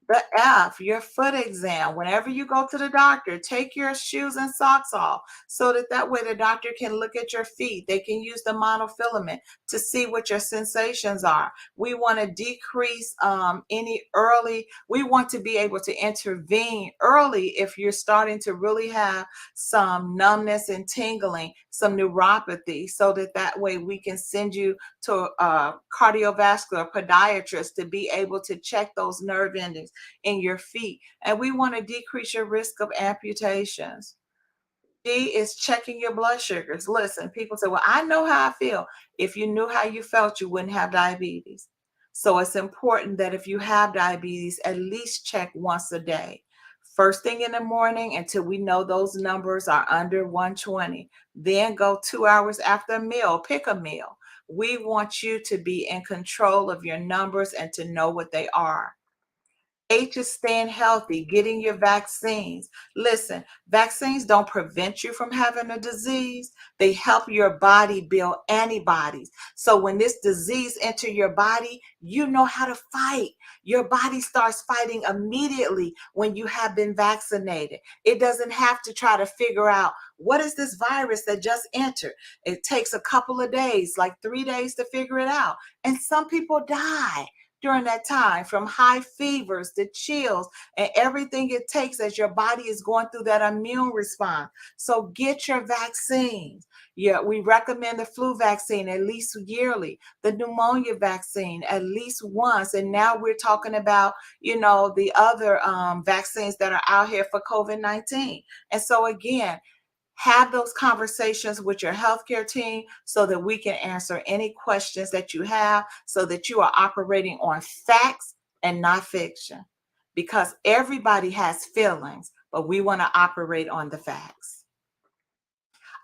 The F, your foot exam. Whenever you go to the doctor, take your shoes and socks off so that way the doctor can look at your feet. They can use the monofilament to see what your sensations are. We want to decrease we want to be able to intervene early if you're starting to really have some numbness and tingling, some neuropathy, so that way we can send you to a cardiovascular podiatrist to be able to check those nerve endings in your feet. And we want to decrease your risk of amputations. D is checking your blood sugars. Listen, people say, well, I know how I feel. If you knew how you felt, you wouldn't have diabetes. So it's important that if you have diabetes, at least check once a day. First thing in the morning until we know those numbers are under 120. Then go 2 hours after a meal, pick a meal. We want you to be in control of your numbers and to know what they are. H is staying healthy, getting your vaccines. Listen, vaccines don't prevent you from having a disease. They help your body build antibodies. So when this disease enter your body, you know how to fight. Your body starts fighting immediately when you have been vaccinated. It doesn't have to try to figure out what is this virus that just entered. It takes a couple of days, like 3 days to figure it out. And some people die during that time, from high fevers to chills and everything it takes as your body is going through that immune response. So get your vaccines. Yeah, we recommend the flu vaccine at least yearly, the pneumonia vaccine at least once. And now we're talking about, the other vaccines that are out here for COVID-19. And so again, have those conversations with your healthcare team so that we can answer any questions that you have, so that you are operating on facts and not fiction. Because everybody has feelings, but we want to operate on the facts.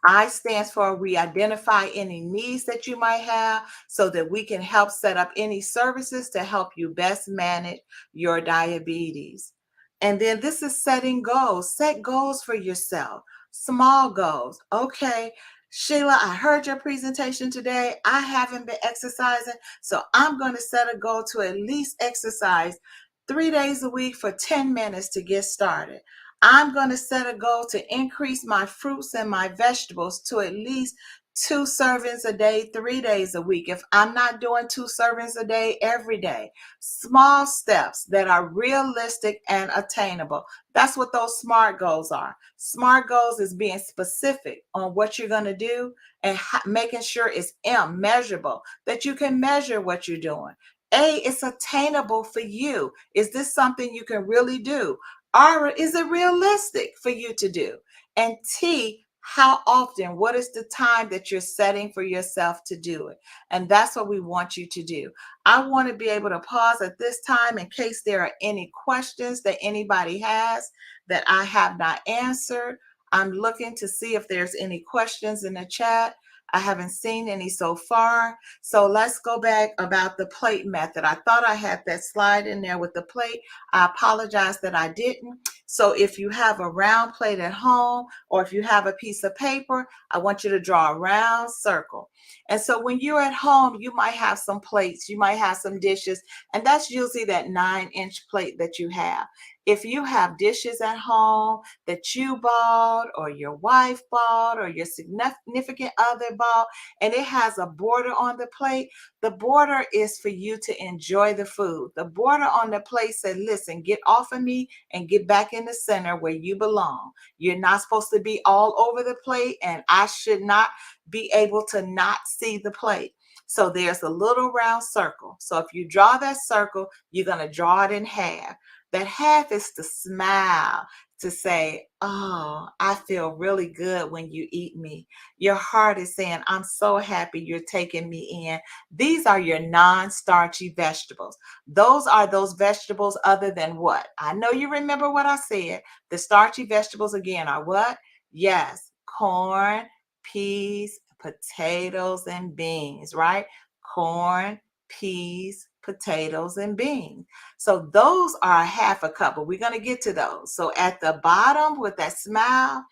I stands for we identify any needs that you might have so that we can help set up any services to help you best manage your diabetes. And then this is setting goals. Set goals for yourself, small goals. Okay, Sheila, I heard your presentation today. I haven't been exercising, so I'm going to set a goal to at least exercise 3 days a week for 10 minutes to get started. I'm going to set a goal to increase my fruits and my vegetables to at least 2 servings a day, 3 days a week. If I'm not doing 2 servings a day every day, small steps that are realistic and attainable. That's what those SMART goals are. SMART goals is being specific on what you're going to do and making sure it's measurable, that you can measure what you're doing. A, it's attainable for you. Is this something you can really do? Or is it realistic for you to do? And T, how often? What is the time that you're setting for yourself to do it? And that's what we want you to do. I want to be able to pause at this time in case there are any questions that anybody has that I have not answered. I'm looking to see if there's any questions in the chat. I haven't seen any so far. So let's go back about the plate method. I thought I had that slide in there with the plate. I apologize that I didn't. So if you have a round plate at home, or if you have a piece of paper, I want you to draw a round circle. And so when you're at home, you might have some plates, you might have some dishes, and that's usually that 9-inch plate that you have. If you have dishes at home that you bought, or your wife bought, or your significant other bought, and it has a border on the plate, the border is for you to enjoy the food. The border on the plate said, listen, get off of me and get back in the center where you belong. You're not supposed to be all over the plate, and I should not be able to not see the plate. So there's a little round circle. So if you draw that circle, you're going to draw it in half. That half is to smile, to say, oh, I feel really good when you eat me. Your heart is saying, I'm so happy you're taking me in. These are your non-starchy vegetables. Those are those vegetables other than what? I know you remember what I said. The starchy vegetables again are what? Yes, corn, peas, potatoes, and beans, right? Corn, peas, potatoes, and beans. So those are a half a cup, but we're going to get to those. So at the bottom with that smile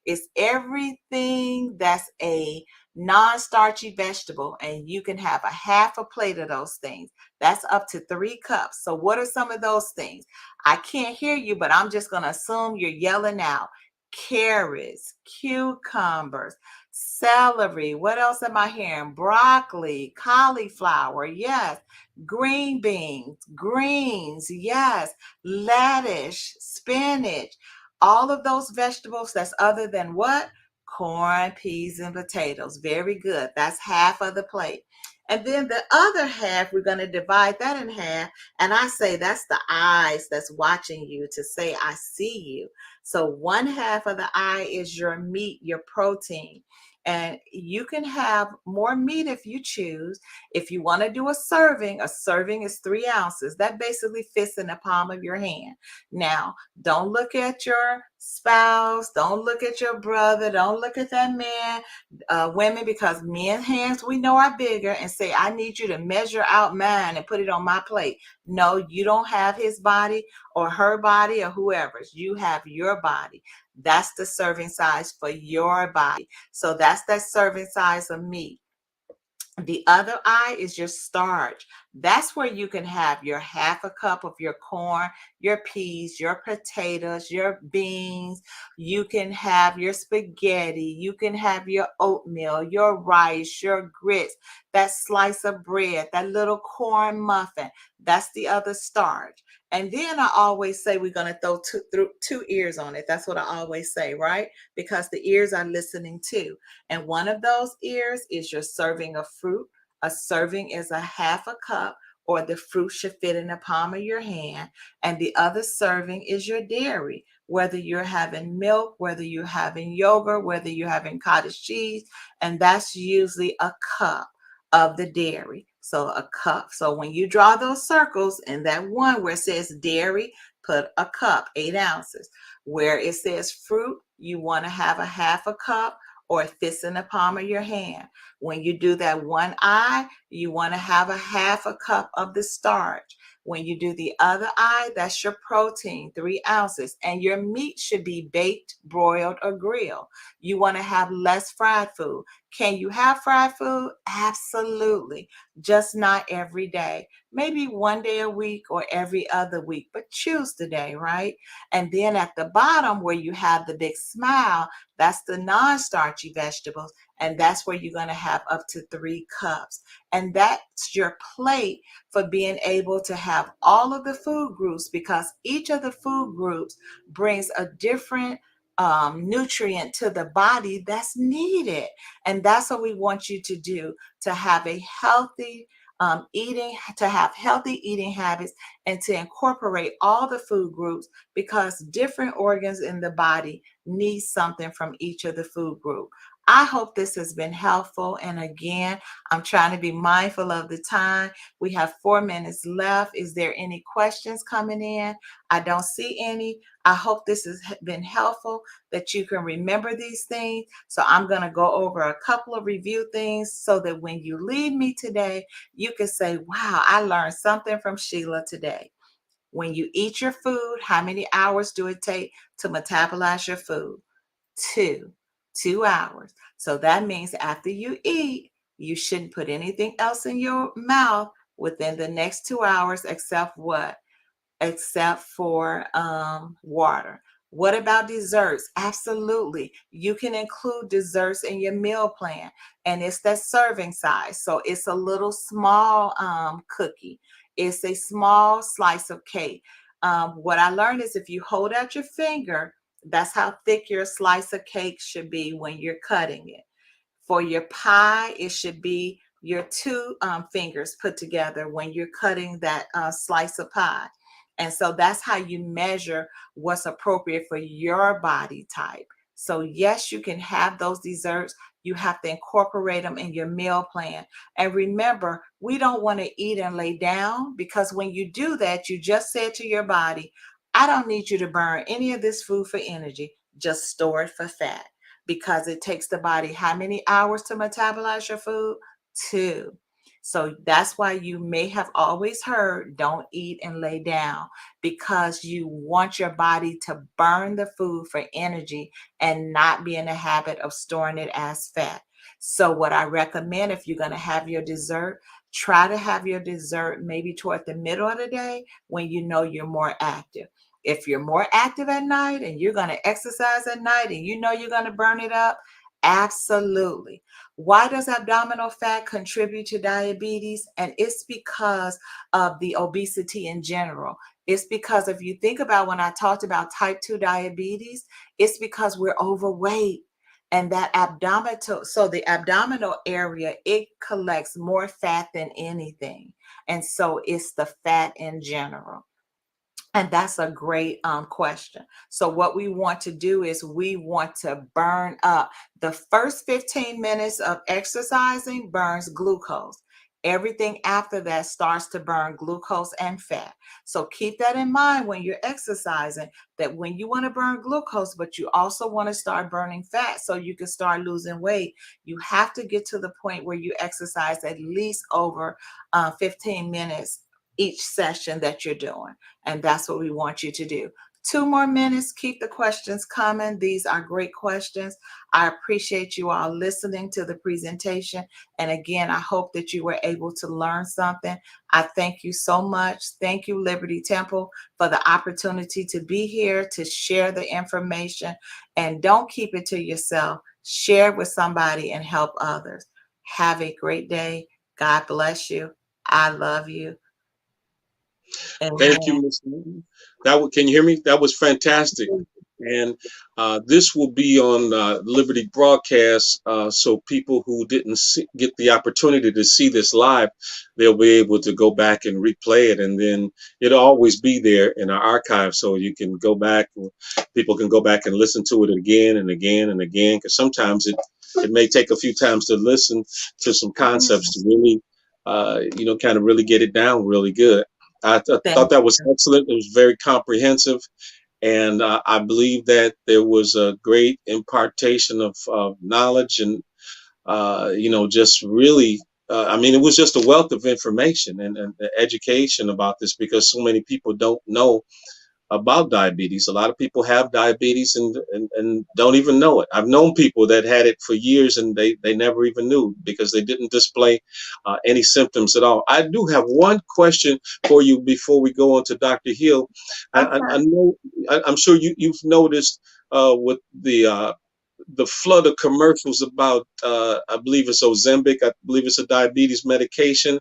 is everything that's a non-starchy vegetable, and you can have a half a plate of those things. That's up to 3 cups. So what are some of those things? I can't hear you, but I'm just going to assume you're yelling out. Carrots, cucumbers, celery. What else am I hearing? Broccoli, cauliflower. Yes. Green beans, greens. Yes. Lettuce, spinach. All of those vegetables that's other than what? Corn, peas, and potatoes. Very good. That's half of the plate. And then the other half, we're going to divide that in half. And I say that's the eyes that's watching you to say, I see you. So one half of the eye is your meat, your protein. And you can have more meat if you choose. If you want to do a serving is 3 ounces. That basically fits in the palm of your hand. Now, don't look at your spouse. Don't look at your brother. Don't look at that man, women, because men's hands we know are bigger, and say, I need you to measure out mine and put it on my plate. No, you don't have his body or her body or whoever's. You have your body. That's the serving size for your body. So that's that serving size of meat. The other eye is your starch. That's where you can have your half a cup of your corn, your peas, your potatoes, your beans. You can have your spaghetti. You can have your oatmeal, your rice, your grits, that slice of bread, that little corn muffin. That's the other starch. And then I always say we're going to throw two ears on it. That's what I always say, right? Because the ears are listening too. And one of those ears is your serving of fruit. A serving is a half a cup, or the fruit should fit in the palm of your hand. And the other serving is your dairy, whether you're having milk, whether you're having yogurt, whether you're having cottage cheese. And that's usually a cup of the dairy. So a cup. So when you draw those circles in that one where it says dairy, put a cup, 8 ounces. Where it says fruit, you want to have a half a cup, or it fits in the palm of your hand. When you do that one eye, you want to have a half a cup of the starch. When you do the other eye, that's your protein, 3 ounces. And your meat should be baked, broiled, or grilled. You want to have less fried food. Can you have fried food? Absolutely. Just not every day. Maybe one day a week or every other week, but choose the day, right? And then at the bottom where you have the big smile, that's the non-starchy vegetables. And that's where you're going to have up to 3 cups. And that's your plate for being able to have all of the food groups, because each of the food groups brings a different nutrient to the body that's needed. And that's what we want you to do, to have a healthy eating, to have healthy eating habits, and to incorporate all the food groups, because different organs in the body need something from each of the food group. I hope this has been helpful. And again, I'm trying to be mindful of the time. We have 4 minutes left. Is there any questions coming in? I don't see any. I hope this has been helpful, that you can remember these things. So I'm going to go over a couple of review things so that when you leave me today, you can say, wow, I learned something from Sheila today. When you eat your food, how many hours do it take to metabolize your food? Two, 2 hours. So that means after you eat, you shouldn't put anything else in your mouth within the next 2 hours except what? Except for water. What about desserts? Absolutely. You can include desserts in your meal plan, and it's that serving size. So it's a little small cookie, it's a small slice of cake. What I learned is if you hold out your finger, that's how thick your slice of cake should be when you're cutting it. For your pie, it should be your two fingers put together when you're cutting that slice of pie. And so that's how you measure what's appropriate for your body type. So, yes, you can have those desserts. You have to incorporate them in your meal plan. And remember, we don't want to eat and lay down, because when you do that, you just said to your body, I don't need you to burn any of this food for energy, just store it for fat, because it takes the body how many hours to metabolize your food? Two. So that's why you may have always heard don't eat and lay down, because you want your body to burn the food for energy and not be in the habit of storing it as fat. So, what I recommend, if you're going to have your dessert, try to have your dessert maybe toward the middle of the day when you know you're more active. If you're more active at night and you're going to exercise at night and you know you're going to burn it up, absolutely. Why does abdominal fat contribute to diabetes? And it's because of the obesity in general. It's because if you think about when I talked about type 2 diabetes, it's because we're overweight. And that abdominal, so the abdominal area, it collects more fat than anything. And so it's the fat in general. And that's a great question. So, what we want to do is we want to burn up. The first 15 minutes of exercising burns glucose. Everything after that starts to burn glucose and fat. So, keep that in mind when you're exercising, that when you want to burn glucose, but you also want to start burning fat so you can start losing weight, you have to get to the point where you exercise at least over 15 minutes each session that you're doing. And that's what we want you to do. 2 more minutes. Keep the questions coming. These are great questions. I appreciate you all listening to the presentation. And again, I hope that you were able to learn something. I thank you so much. Thank you, Liberty Temple, for the opportunity to be here to share the information. And don't keep it to yourself. Share it with somebody and help others. Have a great day. God bless you. I love you. Thank Amen. you, Miss Newton. Can you hear me? That was fantastic. And this will be on Liberty broadcast, so people who didn't get the opportunity to see this live, they'll be able to go back and replay it, and then it'll always be there in our archive, so you can go back. People can go back and listen to it again and again and again, because sometimes it may take a few times to listen to some concepts to really, kind of really get it down really good. I thought Thank that was you. excellent. It was very comprehensive, and I believe that there was a great impartation of knowledge and just really. I mean, it was just a wealth of information and education about this, because so many people don't know about diabetes. A lot of people have diabetes and don't even know it. I've known people that had it for years and they never even knew, because they didn't display any symptoms at all. I do have one question for you before we go on to Dr. Hill. I Okay. know, I'm sure you've noticed with the flood of commercials about, I believe it's Ozempic, I believe it's a diabetes medication.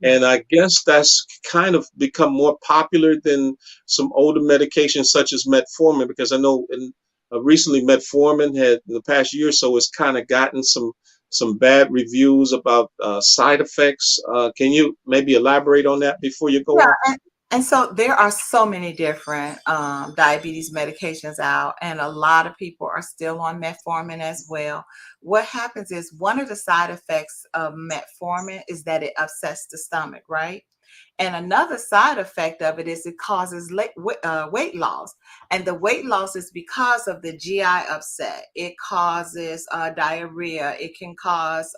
Yeah. And I guess that's kind of become more popular than some older medications such as metformin, because I know recently metformin had, in the past year or so, it's kind of gotten some bad reviews about side effects. Can you maybe elaborate on that before you go Yeah, on? and so there are so many different diabetes medications out, and a lot of people are still on metformin as well. What happens is one of the side effects of metformin is that it upsets the stomach, right? And another side effect of it is it causes weight loss. And the weight loss is because of the GI upset. It causes diarrhea. It can cause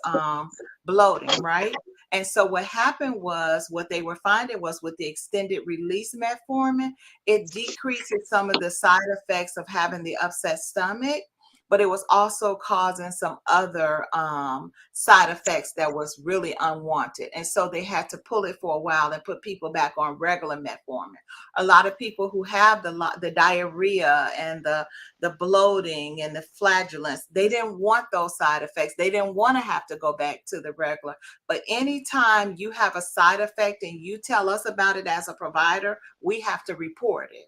bloating, right? And so what happened was, what they were finding was, with the extended release metformin, it decreases some of the side effects of having the upset stomach, but it was also causing some other side effects that was really unwanted. And so they had to pull it for a while and put people back on regular metformin. A lot of people who have the diarrhea and the bloating and the flatulence, they didn't want those side effects. They didn't want to have to go back to the regular. But anytime you have a side effect and you tell us about it as a provider, we have to report it.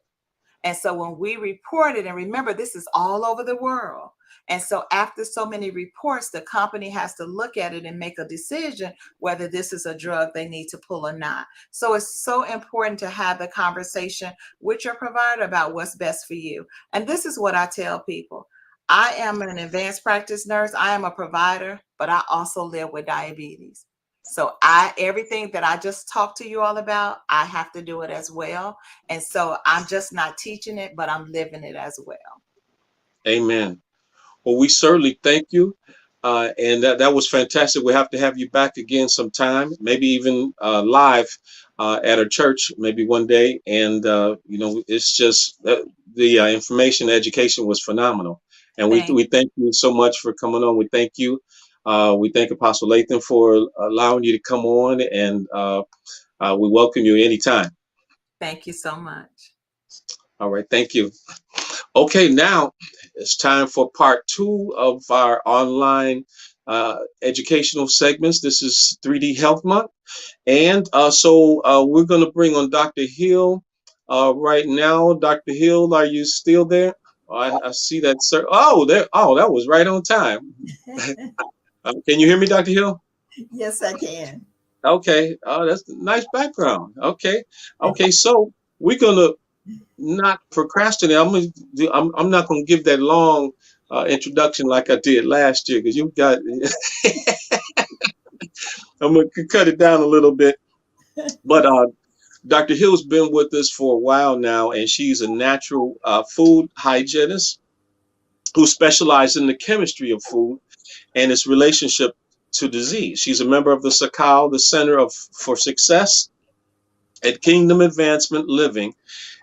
And so when we report it, and remember, this is all over the world. And so after so many reports, the company has to look at it and make a decision whether this is a drug they need to pull or not. So it's so important to have the conversation with your provider about what's best for you. And this is what I tell people. I am an advanced practice nurse. I am a provider, but I also live with diabetes. So everything that I just talked to you all about, I have to do it as well. And so I'm just not teaching it, but I'm living it as well. Amen. Well, we certainly thank you. And that was fantastic. We have to have you back again sometime, maybe even live at a church, maybe one day. And, it's just the information, education was phenomenal. And we thank you so much for coming on. We thank you. We thank Apostle Lathan for allowing you to come on, and we welcome you anytime. Thank you so much. All right. Thank you. Okay, now it's time for part 2 of our online educational segments. This is 3D Health Month. And so we're going to bring on Dr. Hill right now. Dr. Hill, are you still there? I see that, sir. Oh, there. Oh, that was right on time. Can you hear me, Dr. Hill? Yes, I can. Okay. That's a nice background. Okay. Okay. So we're going to not procrastinate. I'm not going to give that long introduction like I did last year, because you got. I'm going to cut it down a little bit. But Dr. Hill's been with us for a while now, and she's a natural food hygienist who specializes in the chemistry of food and its relationship to disease. She's a member of the SACAL, the Center for Success at Kingdom Advancement Living.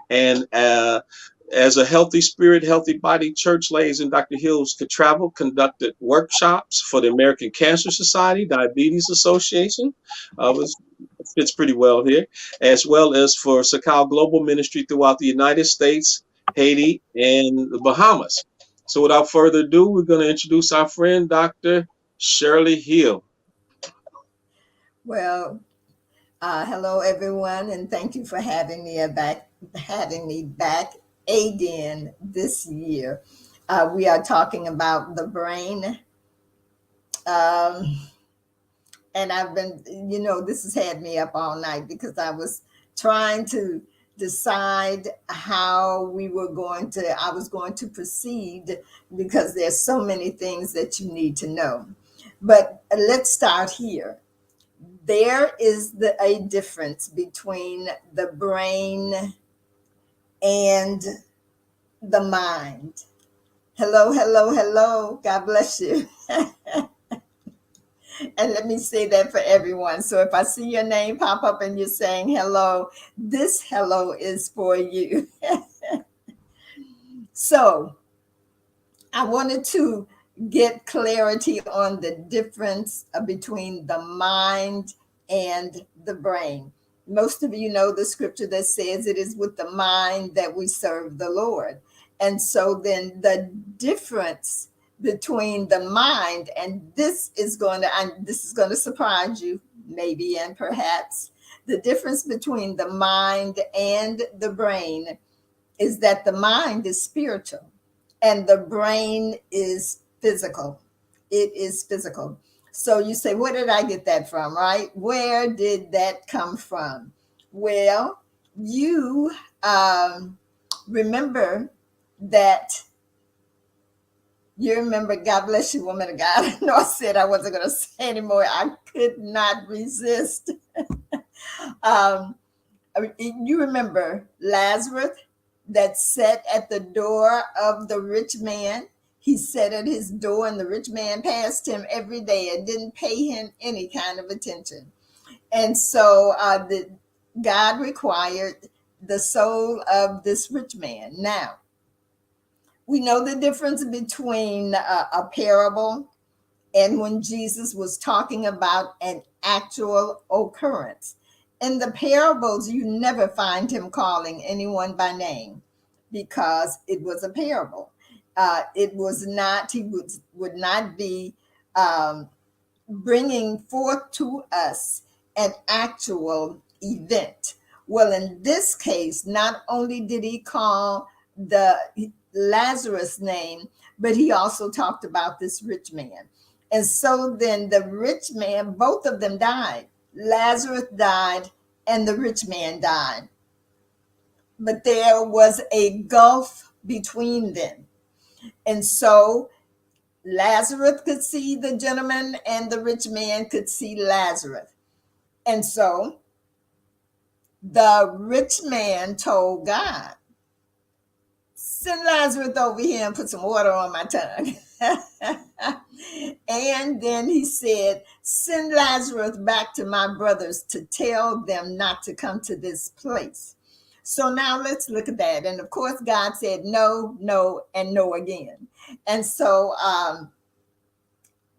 And as a healthy spirit, healthy body church liaison, Dr. Hills could travel, conducted workshops for the American Cancer Society, Diabetes Association, fits pretty well here, as well as for SACAL Global Ministry throughout the United States, Haiti, and the Bahamas. So without further ado, we're going to introduce our friend, Dr. Shirley Hill. Well, hello everyone, and thank you for having me back again this year. We are talking about the brain, and I've been, this has had me up all night because I was trying to decide how I was going to proceed, because there's so many things that you need to know. But let's start here. There is a difference between the brain and the mind. Hello, hello, hello. God bless you. And let me say that for everyone. So if I see your name pop up and you're saying hello, this hello is for you. So I wanted to get clarity on the difference between the mind and the brain. Most of you know the scripture that says it is with the mind that we serve the Lord. And so then the difference between the mind, and this is going to surprise you, maybe and perhaps, the difference between the mind and the brain is that the mind is spiritual and the brain is physical. It is physical. So you say, where did I get that from, right? Where did that come from? Well, you remember that. You remember, God bless you, woman of God. I know I said I wasn't going to say anymore. I could not resist. You remember Lazarus that sat at the door of the rich man? He sat at his door, and the rich man passed him every day and didn't pay him any kind of attention. And so God required the soul of this rich man. Now, we know the difference between a parable and when Jesus was talking about an actual occurrence. In the parables, you never find him calling anyone by name because it was a parable. It was not, he would not be bringing forth to us an actual event. Well, in this case, not only did he call the Lazarus name, but he also talked about this rich man. And so then the rich man, both of them died. Lazarus died and the rich man died. But there was a gulf between them. And so Lazarus could see the gentleman and the rich man could see Lazarus. And so the rich man told God, send Lazarus over here and put some water on my tongue. And then he said, send Lazarus back to my brothers to tell them not to come to this place. So now let's look at that. And of course, God said no, no, and no again. And so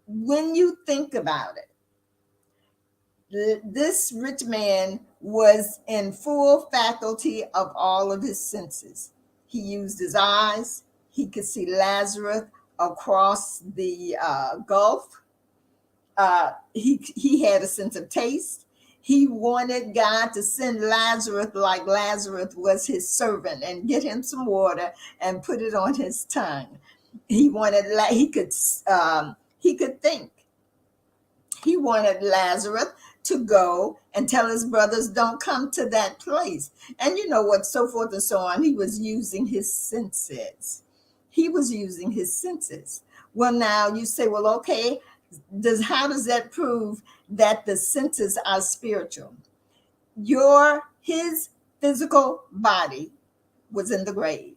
when you think about it, this rich man was in full faculty of all of his senses. He used his eyes. He could see Lazarus across the gulf. He had a sense of taste. He wanted God to send Lazarus like Lazarus was his servant and get him some water and put it on his tongue. He wanted, he could think. He wanted Lazarus to go and tell his brothers, don't come to that place. And you know what, so forth and so on. He was using his senses. He was using his senses. Well, now you say, well, okay, how does that prove that the senses are spiritual? His physical body was in the grave.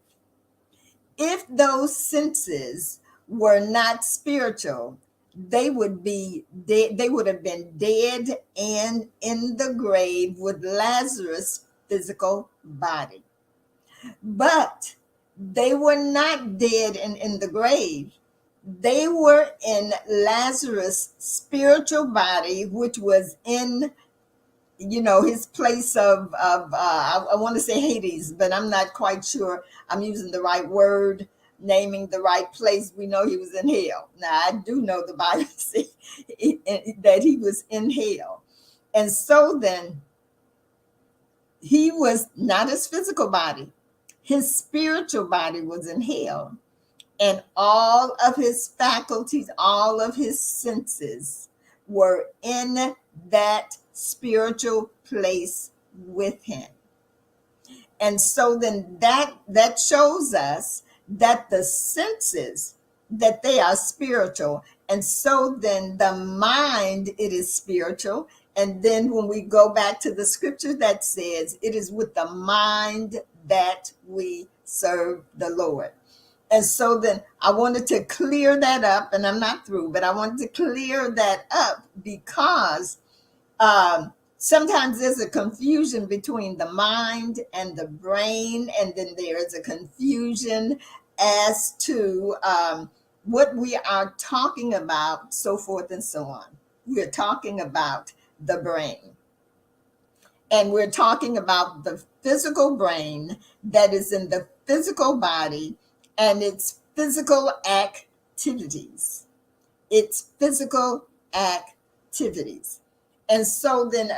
If those senses were not spiritual, they would be dead. They would have been dead and in the grave with Lazarus' physical body. But they were not dead and in the grave. They were in Lazarus' spiritual body, which was in, his place of I want to say Hades, but I'm not quite sure I'm using the right word, naming the right place. We know he was in hell. Now, I do know the Bible says that he was in hell. And so then he was not his physical body. His spiritual body was in hell. And all of his faculties, all of his senses were in that spiritual place with him. And so then that shows us that the senses, that they are spiritual. And so then the mind, it is spiritual. And then when we go back to the scripture that says it is with the mind that we serve the Lord. And so then I wanted to clear that up, and I'm not through, but I wanted to clear that up because sometimes there's a confusion between the mind and the brain, and then there is a confusion as to what we are talking about, so forth and so on. We're talking about the brain. And we're talking about the physical brain that is in the physical body and its physical activities. Its physical activities. And so then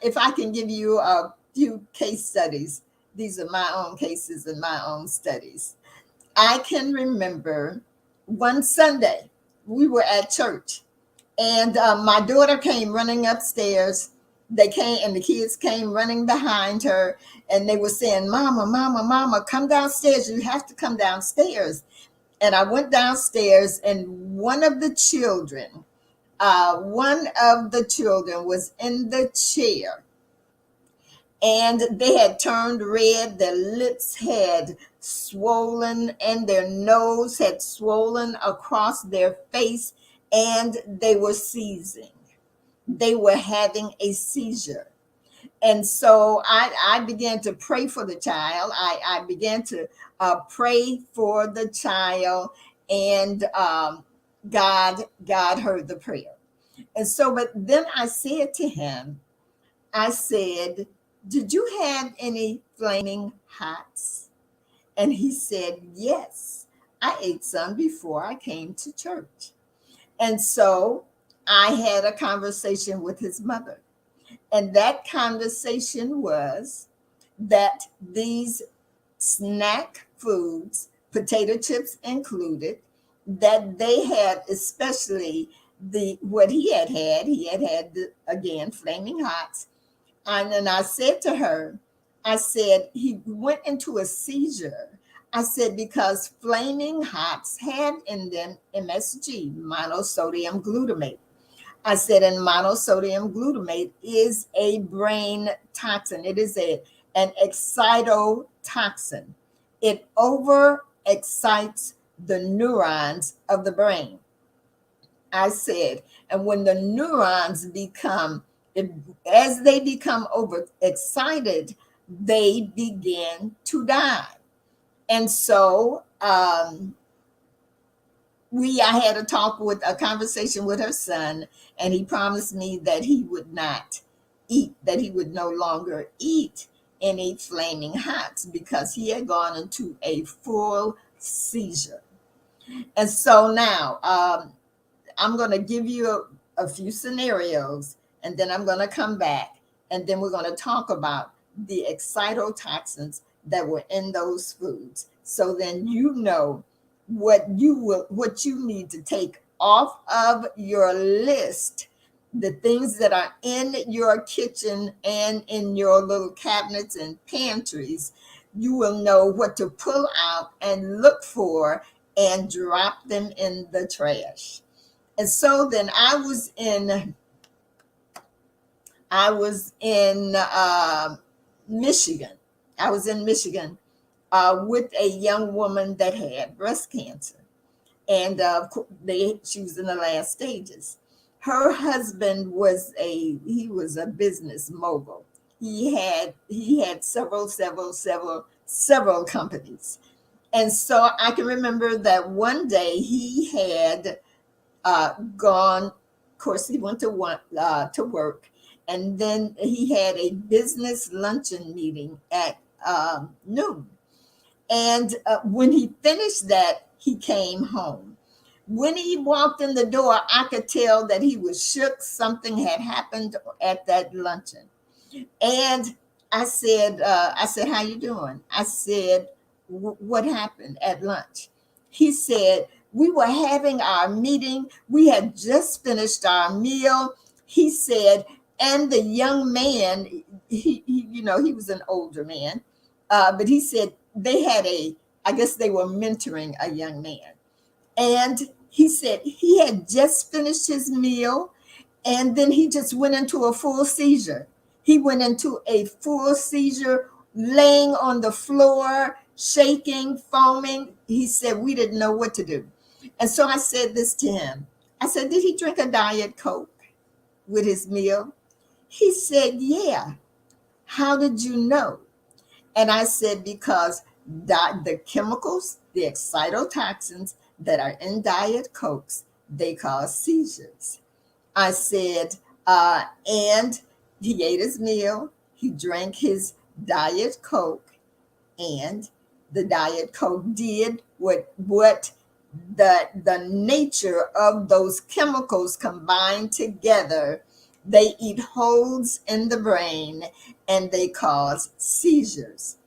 if I can give you a few case studies. These are my own cases and my own studies. I can remember one Sunday we were at church and my daughter came running upstairs. They came and the kids came running behind her and they were saying, Mama, Mama, Mama, come downstairs. You have to come downstairs. And I went downstairs and one of the children was in the chair and they had turned red. Their lips had swollen and their nose had swollen across their face and they were seizing. they were having a seizure. And so I began to pray for the child. I began to pray for the child, and God heard the prayer. And so, but then I said to him, I said, "Did you have any flaming hots?" And he said, "Yes, I ate some before I came to church." And so I had a conversation with his mother. And that conversation was that these snack foods, potato chips included, that they had, especially the what he had again flaming hots. And then I said to her, I said, he went into a seizure. I said, because flaming hots had in them MSG, monosodium glutamate. I said, and monosodium glutamate is a brain toxin. It is an excitotoxin. It over excites the neurons of the brain. I said, and when the neurons as they become overexcited, they begin to die. And so I had a conversation with her son, and he promised me that he would not eat, that he would no longer eat any flaming hots because he had gone into a full seizure. And so now I'm going to give you a few scenarios, and then I'm going to come back, and then we're going to talk about the excitotoxins that were in those foods. So then you know what you need to take off of your list, the things that are in your kitchen and in your little cabinets and pantries. You will know what to pull out and look for and drop them in the trash. And so then I was in Michigan. I was in Michigan with a young woman that had breast cancer, and she was in the last stages. Her husband was a business mogul. He had several companies, and so I can remember that one day he had gone. Of course, he went to work, and then he had a business luncheon meeting at noon. And when he finished that, he came home. When he walked in the door, I could tell that he was shook. Something had happened at that luncheon. And I said, "How you doing?" I said, "What happened at lunch?" He said, "We were having our meeting. We had just finished our meal." He said, and the young man, he was an older man, but he said I guess they were mentoring a young man. And he said he had just finished his meal, and then he just went into a full seizure. He went into a full seizure, laying on the floor, shaking, foaming. He said, we didn't know what to do. And so I said this to him. I said, did he drink a Diet Coke with his meal? He said, yeah. How did you know? And I said, because the chemicals, the excitotoxins that are in Diet Cokes, they cause seizures. I said, and he ate his meal, he drank his Diet Coke, and the Diet Coke did what the nature of those chemicals combined together. They eat holes in the brain and they cause seizures.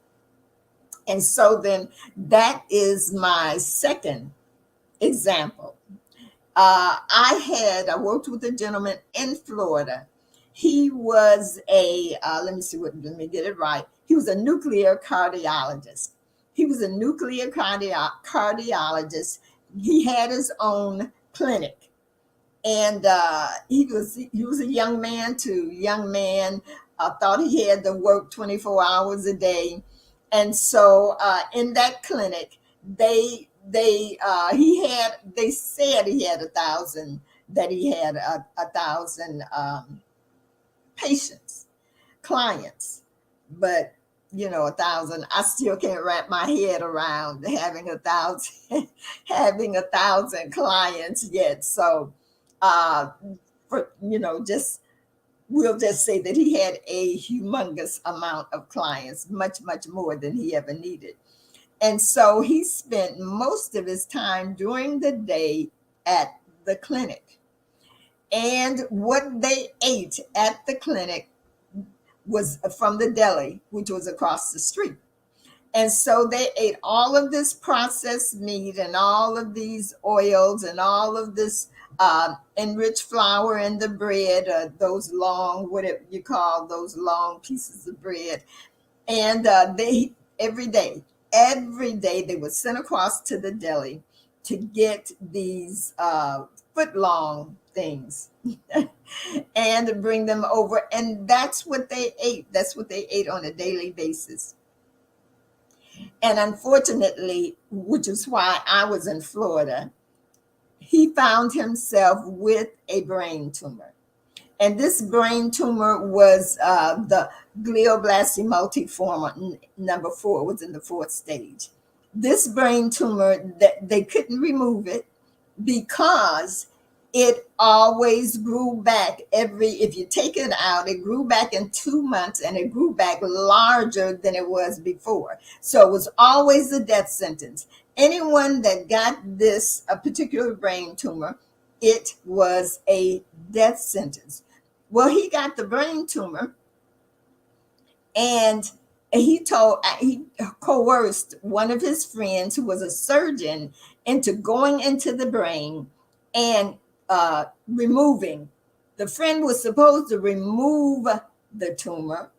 And so then that is my second example. I worked with a gentleman in Florida. He was let me get it right. He was a nuclear cardiologist. Cardiologist. He had his own clinic. And he was a young man too. Young man, thought he had to work 24 hours a day. And so in that clinic, they said he had 1,000 that he had 1,000 patients, clients. But 1,000, I still can't wrap my head around having 1,000 having 1,000 clients yet. So for just we'll just say that he had a humongous amount of clients, much more than he ever needed. And so he spent most of his time during the day at the clinic. And what they ate at the clinic was from the deli, which was across the street. And so they ate all of this processed meat and all of these oils and all of this enriched flour in the bread, those long, whatever you call those long pieces of bread. And they every day they would send across to the deli to get these foot long things and bring them over. And that's what they ate. That's what they ate on a daily basis. And unfortunately, which is why I was in Florida, he found himself with a brain tumor. And this brain tumor was the glioblasty multiforme number 4, was in the 4th stage. This brain tumor, that they couldn't remove it because it always grew back if you take it out, it grew back in 2 months, and it grew back larger than it was before. So it was always a death sentence. Anyone that got this a particular brain tumor, it was a death sentence. Well, he got the brain tumor, and he coerced one of his friends who was a surgeon into going into the brain and removing. The friend was supposed to remove the tumor,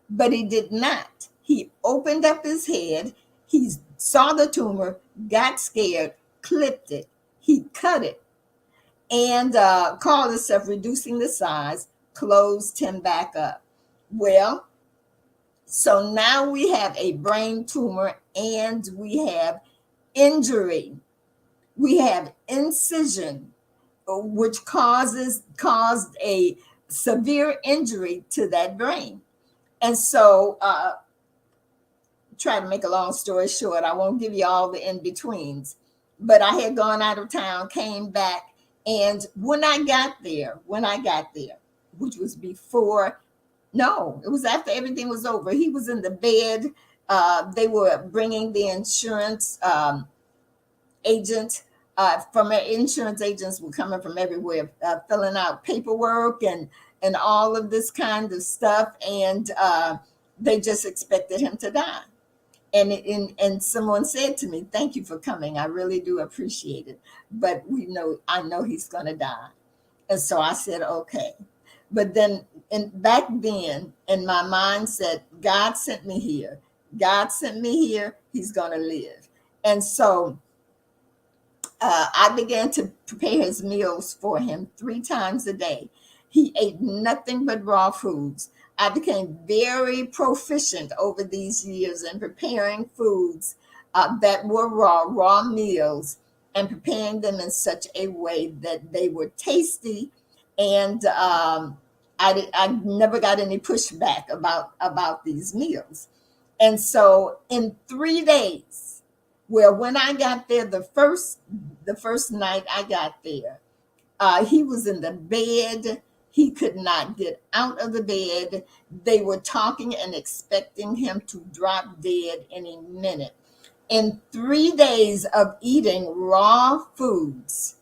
but he did not. He opened up his head, he saw the tumor, got scared, clipped it, he cut it, and called himself reducing the size, closed him back up. Well, so now we have a brain tumor and we have injury. We have incision, which caused a severe injury to that brain. And so, try to make a long story short, I won't give you all the in-betweens, but I had gone out of town, came back, and when I got there, which was before, no, it was after everything was over. He was in the bed. They were bringing the insurance agent from insurance agents were coming from everywhere, filling out paperwork and all of this kind of stuff. And they just expected him to die. And someone said to me, "Thank you for coming. I really do appreciate it. But I know he's going to die." And so I said, "Okay." But then, back then, in my mindset, God sent me here. God sent me here. He's going to live. And so I began to prepare his meals for him 3 times a day. He ate nothing but raw foods. I became very proficient over these years in preparing foods that were raw meals, and preparing them in such a way that they were tasty. And I never got any pushback about these meals. And so in 3 days, well, when I got there, the first night I got there, he was in the bed. He could not get out of the bed. They were talking and expecting him to drop dead any minute. In 3 days of eating raw foods,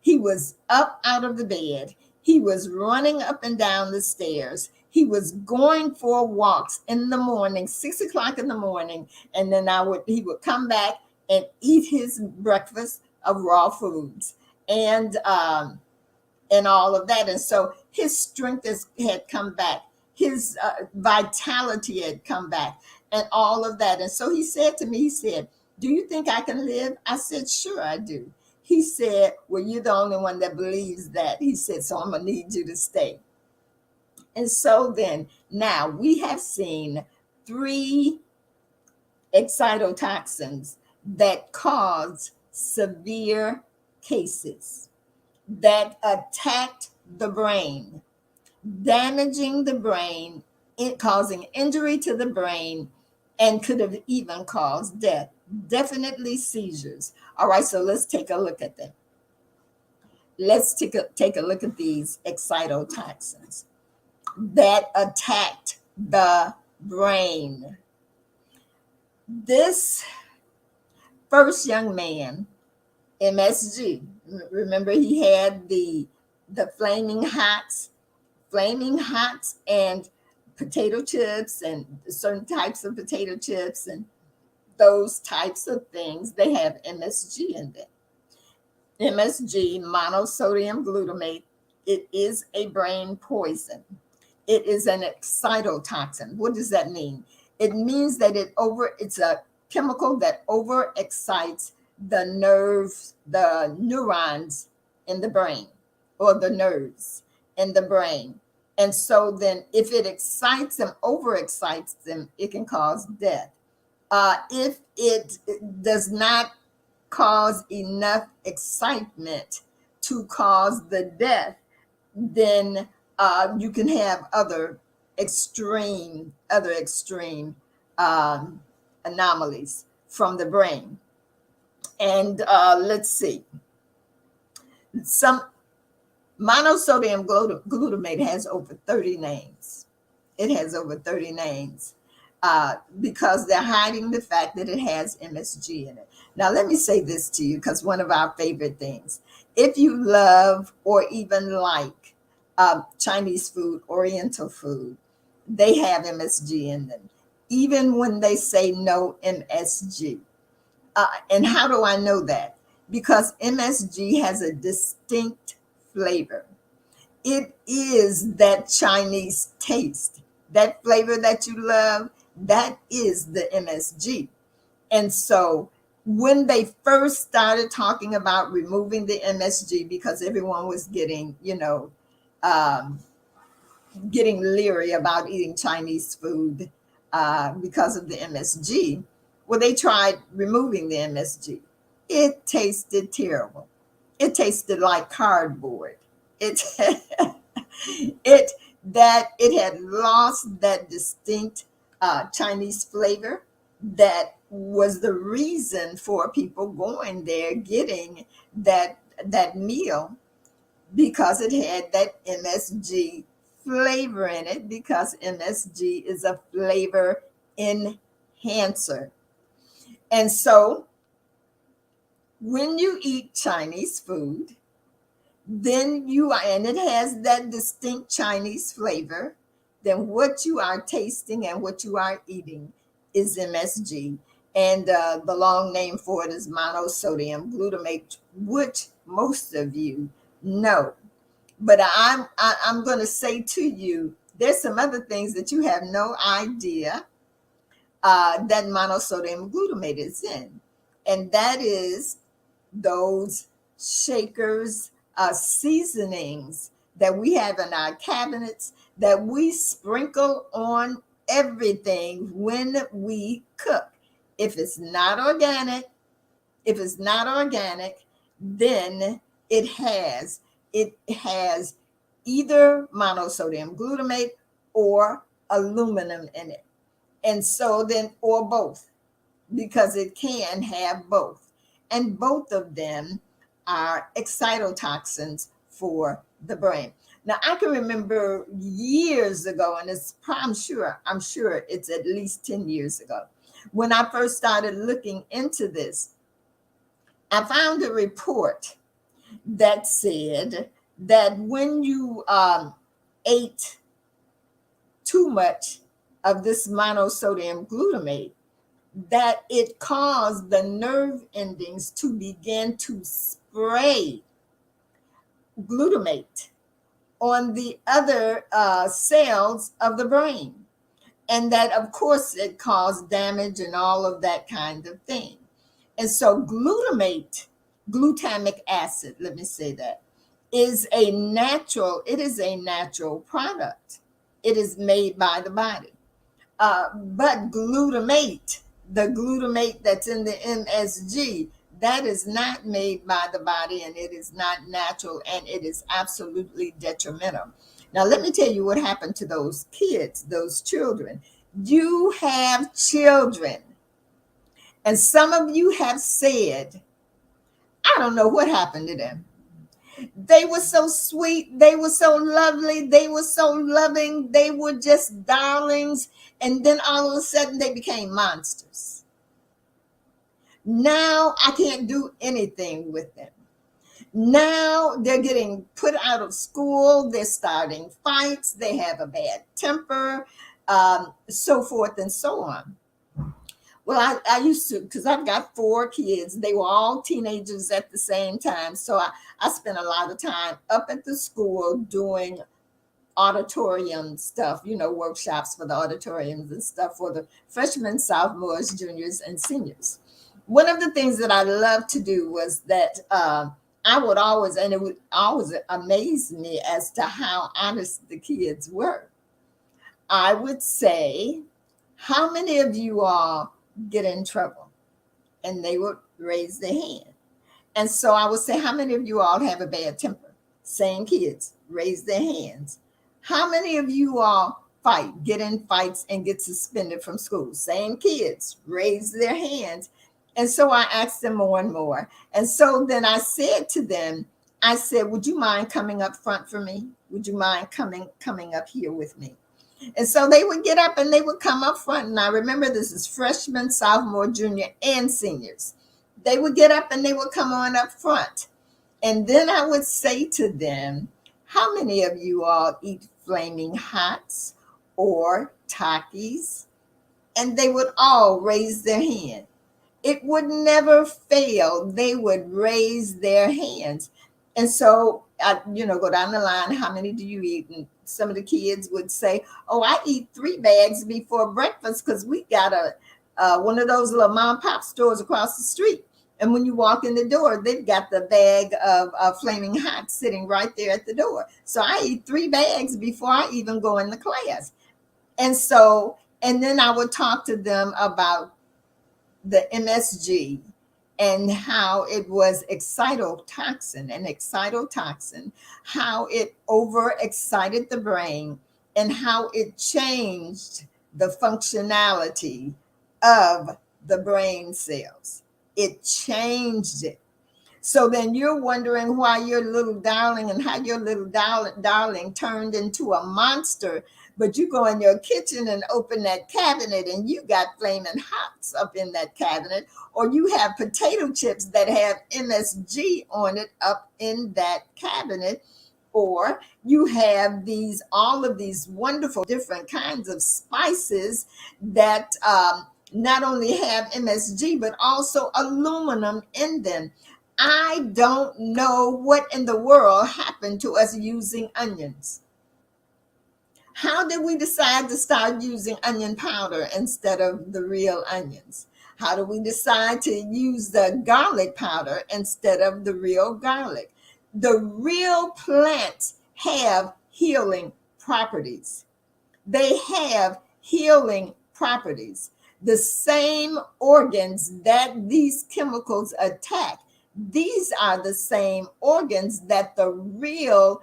he was up out of the bed. He was running up and down the stairs. He was going for walks in the morning, 6 o'clock in the morning, and then he would come back and eat his breakfast of raw foods and all of that. And so his strength had come back, his vitality had come back, and all of that. And so he said to me, he said, "Do you think I can live?" I said, "Sure, I do." He said, "Well, you're the only one that believes that." He said, "So I'm going to need you to stay." And so then now we have seen 3 excitotoxins that cause severe cases that attacked the brain, damaging the brain, it causing injury to the brain, and could have even caused death. Definitely seizures. All right, so let's take a look at them. Let's take a look at these excitotoxins that attacked the brain. This first young man, MSG, remember he had the flaming hots and potato chips and certain types of potato chips and those types of things, they have MSG in them. MSG, monosodium glutamate, it is a brain poison. It is an excitotoxin. What does that mean? It means that it's a chemical that overexcites the nerves, the neurons in the brain, or the nerves in the brain. And so then if it excites them, overexcites them, it can cause death. If it does not cause enough excitement to cause the death, then you can have other extreme anomalies from the brain. And let's see, some monosodium glutamate has over 30 names. It has over 30 names because they're hiding the fact that it has MSG in it. Now, let me say this to you, because one of our favorite things, if you love or even like Chinese food, Oriental food, they have MSG in them, even when they say no MSG. And how do I know that? Because MSG has a distinct flavor. It is that Chinese taste, that flavor that you love, that is the MSG. And so when they first started talking about removing the MSG, because everyone was getting, getting leery about eating Chinese food because of the MSG, well, they tried removing the MSG. It tasted terrible. It tasted like cardboard. It it had lost that distinct Chinese flavor that was the reason for people going there getting that meal, because it had that MSG flavor in it, because MSG is a flavor enhancer. And so when you eat Chinese food, then and it has that distinct Chinese flavor, then what you are tasting and what you are eating is MSG. And the long name for it is monosodium glutamate, which most of you know. But I'm going to say to you, there's some other things that you have no idea that monosodium glutamate is in. And that is those shakers, seasonings that we have in our cabinets that we sprinkle on everything when we cook. If it's not organic, then it has either monosodium glutamate or aluminum in it. And so then, or both, because it can have both. And both of them are excitotoxins for the brain. Now, I can remember years ago, and I'm sure it's at least 10 years ago, when I first started looking into this, I found a report that said that when you ate too much of this monosodium glutamate, that it caused the nerve endings to begin to spray glutamate on the other cells of the brain. And that, of course, it caused damage and all of that kind of thing. And so glutamic acid, let me say that, is a natural product. It is made by the body. But glutamate, the glutamate that's in the MSG, That is not made by the body, and it is not natural, and it is absolutely detrimental. Now, let me tell you what happened to those kids, those children. You have children, and some of you have said, I don't know what happened to them. They were so sweet. They were so lovely. They were so loving. They were just darlings. And then all of a sudden, they became monsters. Now I can't do anything with them. Now they're getting put out of school. They're starting fights. They have a bad temper, so forth and so on. Well, I used to, because I've got 4 kids. They were all teenagers at the same time. So I spent a lot of time up at the school doing auditorium stuff, workshops for the auditoriums and stuff for the freshmen, sophomores, juniors, and seniors. One of the things that I loved to do was that I would always, and it would always amaze me as to how honest the kids were. I would say, how many of you all get in trouble? And they would raise their hand. And so I would say, how many of you all have a bad temper? Same kids, raise their hands. How many of you all fight, get in fights, and get suspended from school? Same kids, raise their hands. And so I asked them more and more. And so then I said to them, I said, would you mind coming up front for me? Would you mind coming up here with me? And so they would get up and they would come up front. And I remember this is freshmen, sophomore, junior, and seniors. They would get up and they would come on up front. And then I would say to them, how many of you all eat Flaming Hots or Takis? And they would all raise their hand. It would never fail. They would raise their hands. And so I, go down the line, how many do you eat? And some of the kids would say, oh, I eat 3 bags before breakfast because we got one of those little mom and pop stores across the street. And when you walk in the door, they've got the bag of Flaming Hot sitting right there at the door. So I eat 3 bags before I even go into class. And then I would talk to them about the MSG and how it was excitotoxin, how it overexcited the brain and how it changed the functionality of the brain cells. It changed it. So then you're wondering why your little darling and how your little darling turned into a monster. But you go in your kitchen and open that cabinet and you got Flaming Hots up in that cabinet, or you have potato chips that have MSG on it up in that cabinet, or you have all of these wonderful different kinds of spices that not only have MSG, but also aluminum in them. I don't know what in the world happened to us using onions. How did we decide to start using onion powder instead of the real onions? How do we decide to use the garlic powder instead of the real garlic? The real plants have healing properties. They have healing properties. The same organs that these chemicals attack, these are the same organs that the real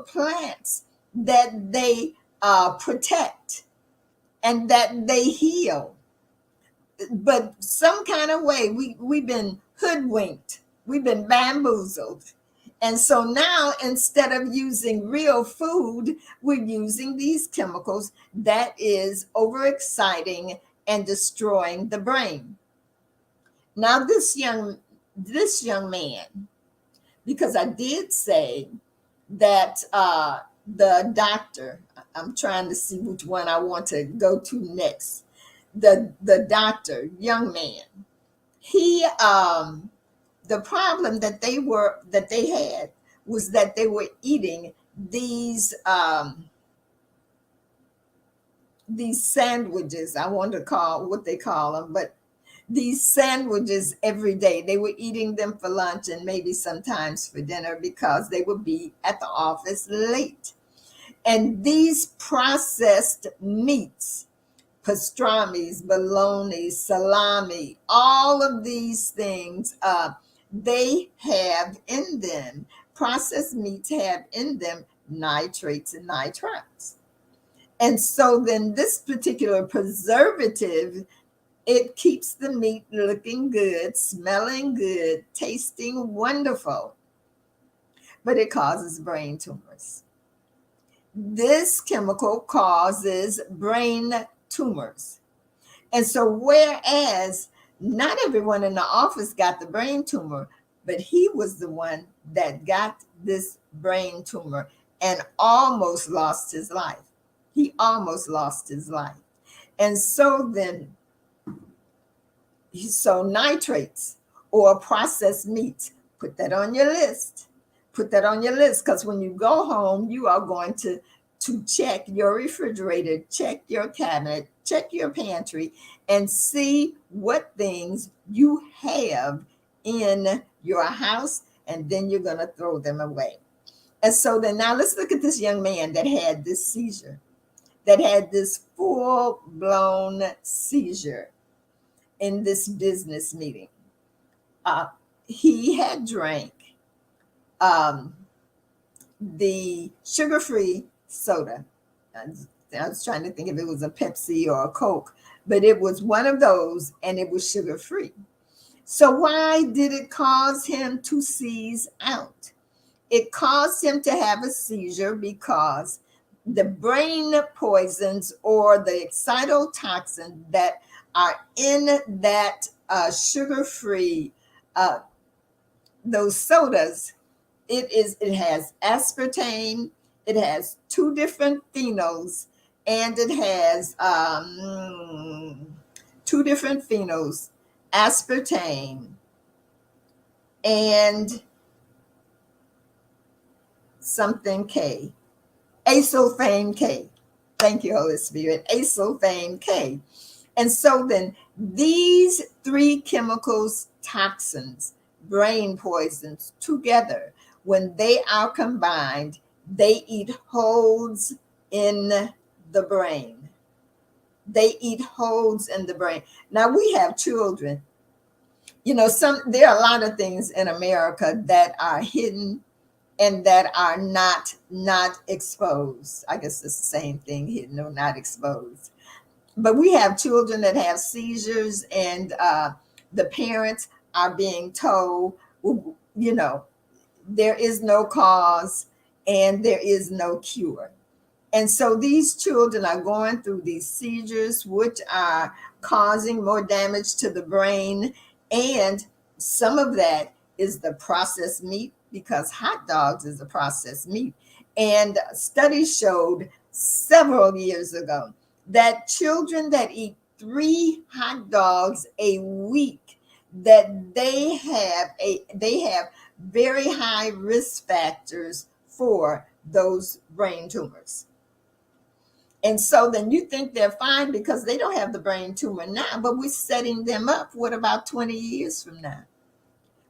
plants that they protect and that they heal. But some kind of way we've been hoodwinked, we've been bamboozled. And so now instead of using real food, we're using these chemicals that is overexciting and destroying the brain. Now this young man, because I did say that the doctor, I'm trying to see which one I want to go to next. The doctor, young man, he the problem that they had was that they were eating these sandwiches. I want to call what they call them, but these sandwiches every day. They were eating them for lunch and maybe sometimes for dinner because they would be at the office late. And these processed meats, pastrami's, bologna, salami, all of these things, they have in them, processed meats have in them nitrates and nitrites. And so then this particular preservative, it keeps the meat looking good, smelling good, tasting wonderful, but it causes brain tumors. This chemical causes brain tumors. And so, whereas not everyone in the office got the brain tumor, but he was the one that got this brain tumor and almost lost his life. He almost lost his life. And so then, so nitrates or processed meats, put that on your list. Put that on your list, because when you go home, you are going to check your refrigerator, check your cabinet, check your pantry, and see what things you have in your house, and then you're going to throw them away. And so then now let's look at this young man that had this seizure, that had this full-blown seizure in this business meeting. He had drank the sugar-free soda. I was trying to think if it was a Pepsi or a Coke, but it was one of those, and it was sugar-free. So why did it cause him to seize out? It caused him to have a seizure because the brain poisons or the excitotoxin that are in that sugar-free, those sodas, it has aspartame, it has two different phenols, and it has two different phenols, aspartame and something K, acesulfame K. Thank you, Holy Spirit, acesulfame K. And so then these three chemicals, toxins, brain poisons together, when they are combined, they eat holes in the brain. They eat holes in the brain. Now we have children. You know, there are a lot of things in America that are hidden and that are not exposed. I guess it's the same thing, hidden or not exposed. But we have children that have seizures, and the parents are being told, you know, there is no cause and there is no cure. And so these children are going through these seizures, which are causing more damage to the brain. And some of that is the processed meat, because hot dogs is a processed meat. And studies showed several years ago that children that eat 3 hot dogs a week, that they have very high risk factors for those brain tumors. And so then you think they're fine because they don't have the brain tumor now, but we're setting them up. What about 20 years from now?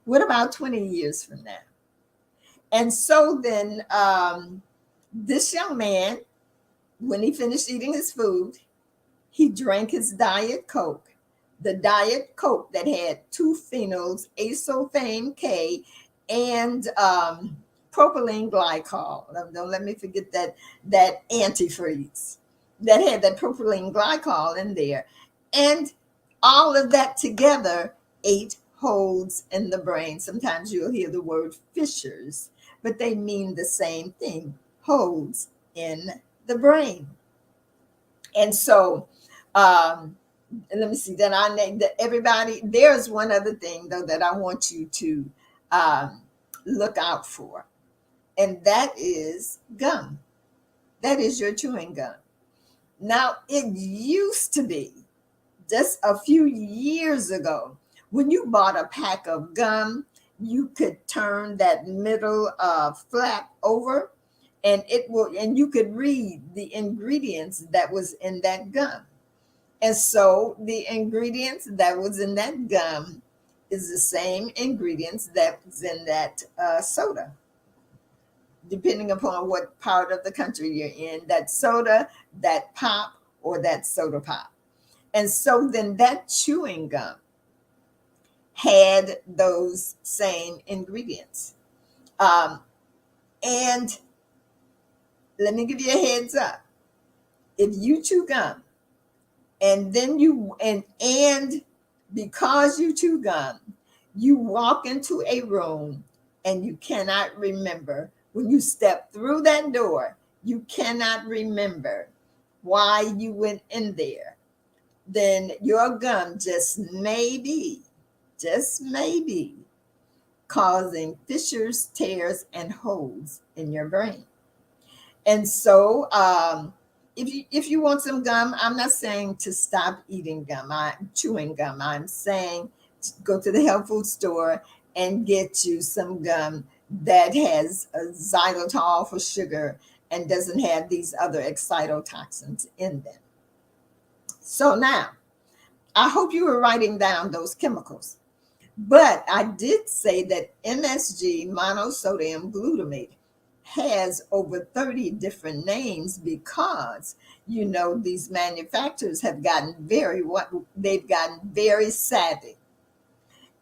What about 20 years from now? And so then this young man, when he finished eating his food, he drank his Diet Coke. The Diet Coke that had 2 phenols, acesulfame K, and propylene glycol. Don't let me forget that antifreeze that had that propylene glycol in there. And all of that together ate holes in the brain. Sometimes you'll hear the word fissures, but they mean the same thing, holes in the brain. And so, let me see, then I named everybody. There's one other thing, though, that I want you to look out for, and that is gum. That is your chewing gum. Now, it used to be just a few years ago, when you bought a pack of gum, you could turn that middle flap over, and you could read the ingredients that was in that gum. And so the ingredients that was in that gum is the same ingredients that was in that soda, depending upon what part of the country you're in, that soda, that pop, or that soda pop. And so then that chewing gum had those same ingredients. Um, and let me give you a heads up. If you chew gum and then and because you chew gum, you walk into a room and you cannot remember when you step through that door, you cannot remember why you went in there, then your gum just maybe causing fissures, tears, and holes in your brain. And so, if you want some gum, I'm not saying to stop eating gum, chewing gum. I'm saying go to the health food store and get you some gum that has a xylitol for sugar and doesn't have these other excitotoxins in them. So now, I hope you were writing down those chemicals. But I did say that MSG, monosodium glutamate, has over 30 different names because these manufacturers have gotten they've gotten very savvy,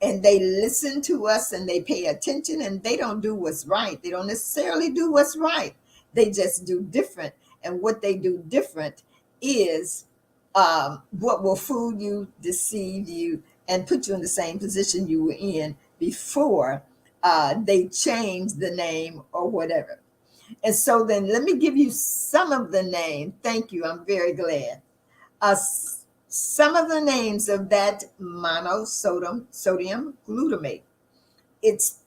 and they listen to us and they pay attention, and they don't do what's right. They don't necessarily do what's right. They just do different. And what they do different is what will fool you, deceive you, and put you in the same position you were in before they changed the name or whatever. And so then let me give you some of the names. Thank you. I'm very glad. Uh, some of the names of that monosodium glutamate. It's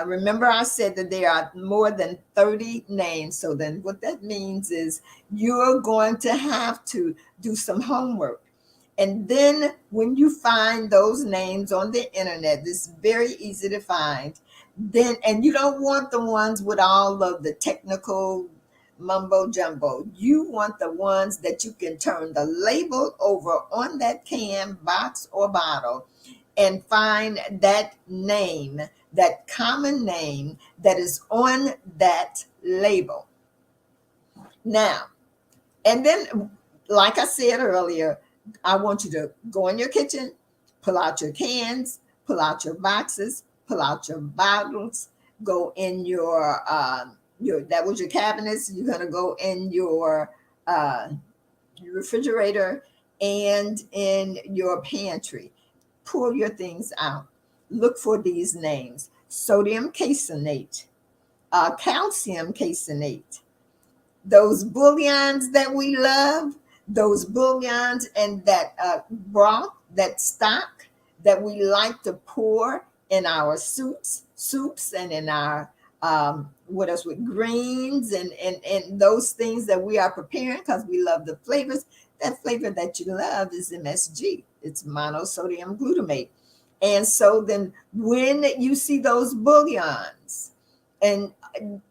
remember I said that there are more than 30 names. So then what that means is you're going to have to do some homework. And then when you find those names on the internet, it's very easy to find. Then, and you don't want the ones with all of the technical mumbo jumbo. You want the ones that you can turn the label over on that can, box, or bottle and find that name, that common name that is on that label. Now, and then, like I said earlier, I want you to go in your kitchen, pull out your cans, pull out your boxes, pull out your bottles, go in your that was your cabinets. You're gonna go in your refrigerator and in your pantry. Pull your things out. Look for these names: sodium caseinate, calcium caseinate, those bouillons that we love, those bouillons and that broth, that stock that we like to pour in our soups and in our what else with greens and those things that we are preparing because we love the flavors. That flavor that you love is MSG. It's monosodium glutamate. And so then when you see those bouillons, and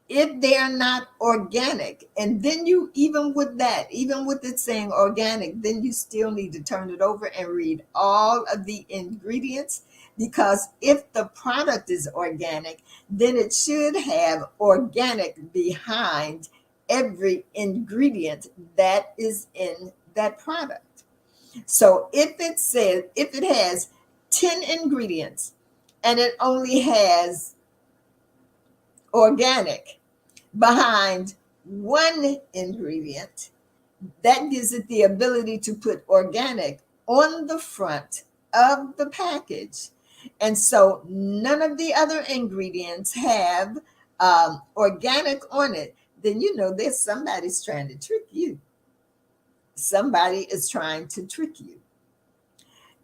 if they're not organic, and then you, even with that, even with it saying organic, then you still need to turn it over and read all of the ingredients, because if the product is organic, then it should have organic behind every ingredient that is in that product. So if it has 10 ingredients and it only has organic behind one ingredient, that gives it the ability to put organic on the front of the package. And so none of the other ingredients have organic on it. Then there's somebody's trying to trick you. Somebody is trying to trick you.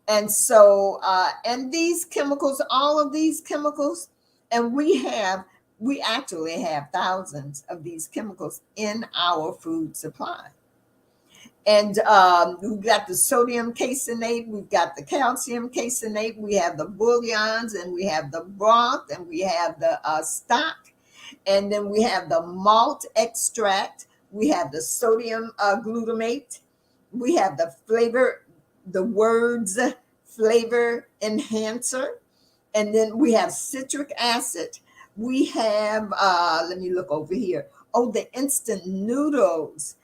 And so, and these chemicals, all of these chemicals, and we actually have thousands of these chemicals in our food supply. And we've got the sodium caseinate, we've got the calcium caseinate, we have the bouillons, and we have the broth, and we have the stock, and then we have the malt extract, we have the sodium glutamate, we have the words flavor enhancer, and then we have citric acid. We have, let me look over here. Oh, the instant noodles.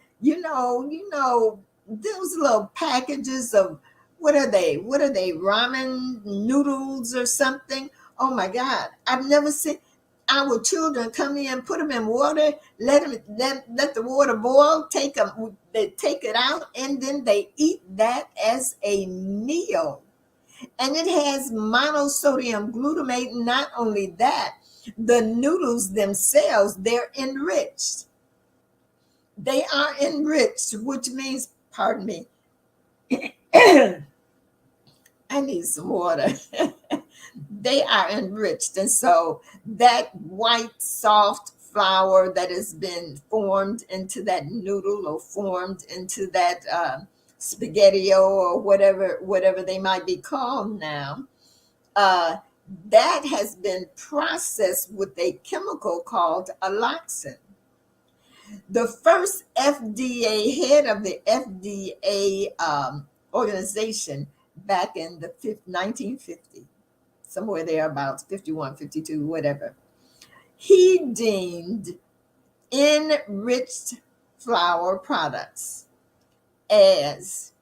those little packages of, what are they? What are they? Ramen noodles or something? Oh my God. I've never seen our children come in, put them in water, let the water boil, they take it out, and then they eat that as a meal. And it has monosodium glutamate. Not only that, the noodles themselves, they're enriched. They are enriched, which means, pardon me, I need some water. They are enriched. And so that white, soft flour that has been formed into that noodle or formed into that spaghetti or whatever they might be called now, uh, that has been processed with a chemical called alloxin. The first FDA head of the FDA organization back in the 1950, somewhere thereabouts, 51, 52, whatever, he deemed enriched flour products as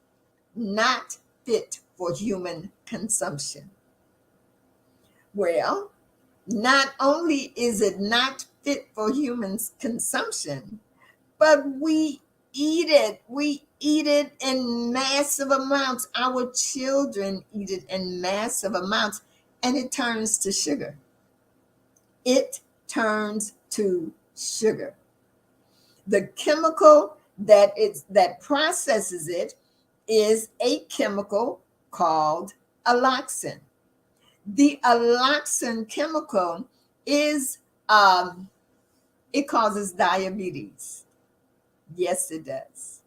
not fit for human consumption. Well, not only is it not fit for human consumption, but we eat it. We eat it in massive amounts. Our children eat it in massive amounts, and it turns to sugar. It turns to sugar. The chemical that processes it is a chemical called alloxin. The alloxin chemical is it causes diabetes. Yes, it does.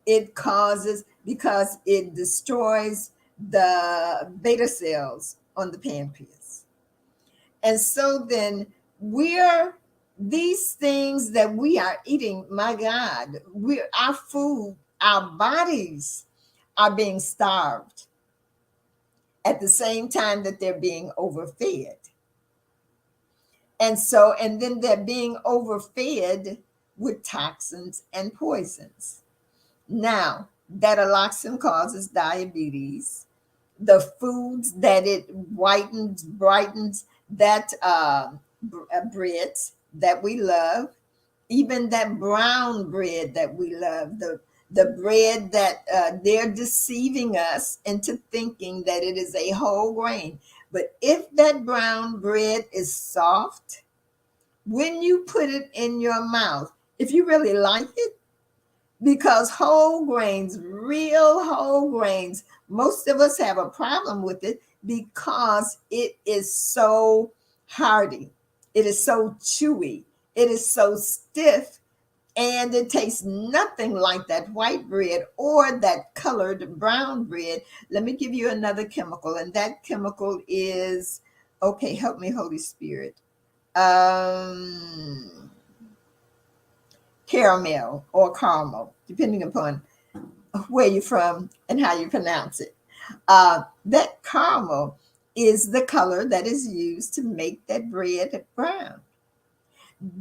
It causes, because it destroys the beta cells on the pancreas. And so then we're, these things that we are eating, my God, our food, our bodies are being starved at the same time that they're being overfed. And so, and then they're being overfed with toxins and poisons. Now, that alloxin causes diabetes. The foods that it brightens, that breads that we love, even that brown bread that we love, the bread that they're deceiving us into thinking that it is a whole grain. But if that brown bread is soft, when you put it in your mouth, if you really like it, because whole grains, real whole grains, most of us have a problem with it because it is so hardy. It is so chewy. It is so stiff, and it tastes nothing like that white bread or that colored brown bread. Let me give you another chemical, and that chemical is, okay, help me, Holy Spirit. Caramel or caramel, depending upon where you're from and how you pronounce it. That caramel is the color that is used to make that bread brown.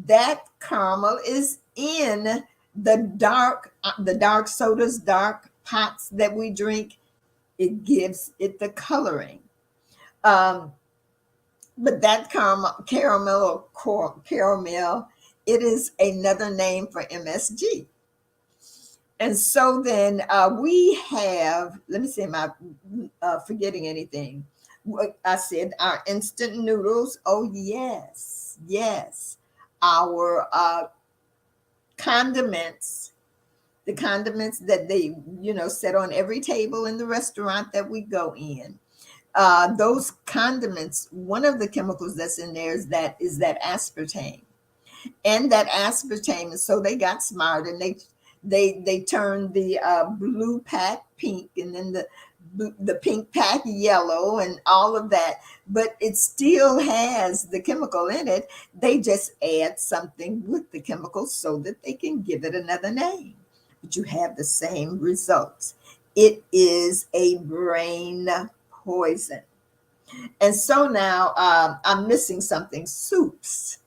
That caramel is in the dark sodas, dark pots that we drink. It gives it the coloring. Um, but that caramel or caramel, it is another name for MSG. And so then we have, let me see, am I forgetting anything? I said our instant noodles. Oh, yes, yes. Our condiments, the condiments that they, set on every table in the restaurant that we go in. Those condiments, one of the chemicals that's in there is that aspartame. And that aspartame, so they got smart, and they turned the blue pack pink, and then the pink pack yellow, and all of that, but it still has the chemical in it. They just add something with the chemical so that they can give it another name, but you have the same results. It is a brain poison. And so now I'm missing something. Soups.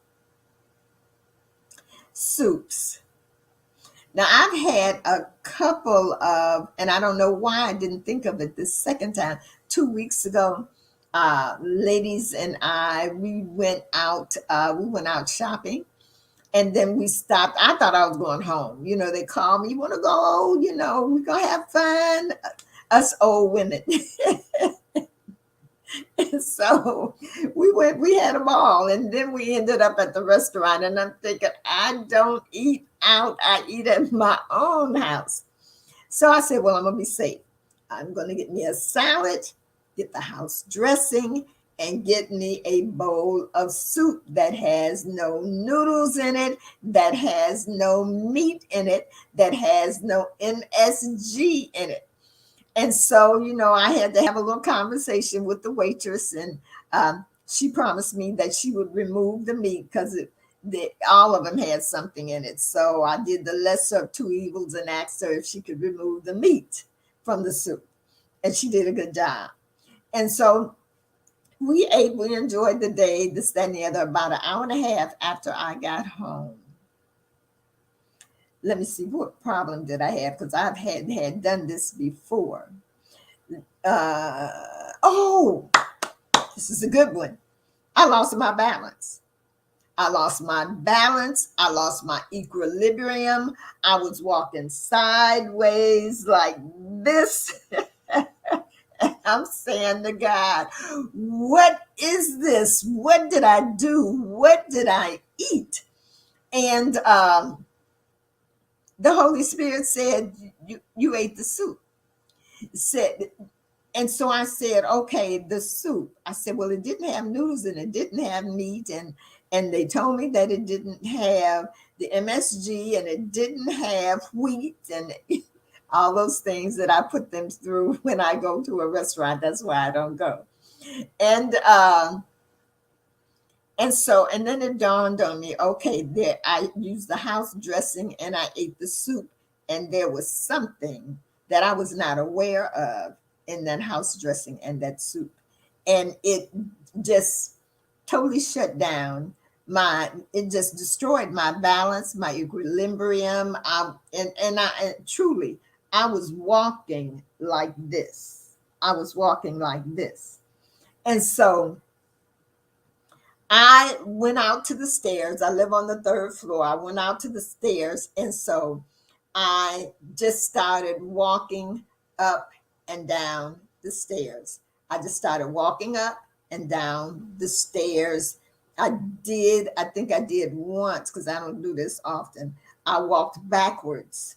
Now, I've had a couple of, and I don't know why I didn't think of it the second time. 2 weeks ago, ladies and I, we went out shopping, and then we stopped. I thought I was going home. You know, they called me, you want to go? You know, we're going to have fun. Us old women. So we had a ball, and then we ended up at the restaurant. And I'm thinking, I don't eat out, I eat at my own house. So I said, well, I'm gonna be safe. I'm gonna get me a salad, get the house dressing, and get me a bowl of soup that has no noodles in it, that has no meat in it, that has no MSG in it. And so, I had to have a little conversation with the waitress, and she promised me that she would remove the meat because all of them had something in it. So I did the lesser of two evils and asked her if she could remove the meat from the soup. And she did a good job. And so we ate, we enjoyed the day, this, that, and the other. About an hour and a half after I got home, let me see, what problem did I have? Because I've had done this before. Oh, this is a good one. I lost my balance. I lost my balance. I lost my equilibrium. I was walking sideways like this. I'm saying to God, what is this? What did I do? What did I eat? And the Holy Spirit said, you ate the soup. Said, and so I said, okay, the soup. I said, well, it didn't have noodles and it didn't have meat. And they told me that it didn't have the MSG and it didn't have wheat and all those things that I put them through when I go to a restaurant. That's why I don't go. And and then it dawned on me, okay, there I used the house dressing and I ate the soup, and there was something that I was not aware of in that house dressing and that soup. And it just totally shut down it just destroyed my balance, my equilibrium. And truly, I was walking like this. I was walking like this. And so I went out to the stairs. I live on the third floor. I went out to the stairs. And so I just started walking up and down the stairs. I just started walking up and down the stairs. I think I did once because I don't do this often. I walked backwards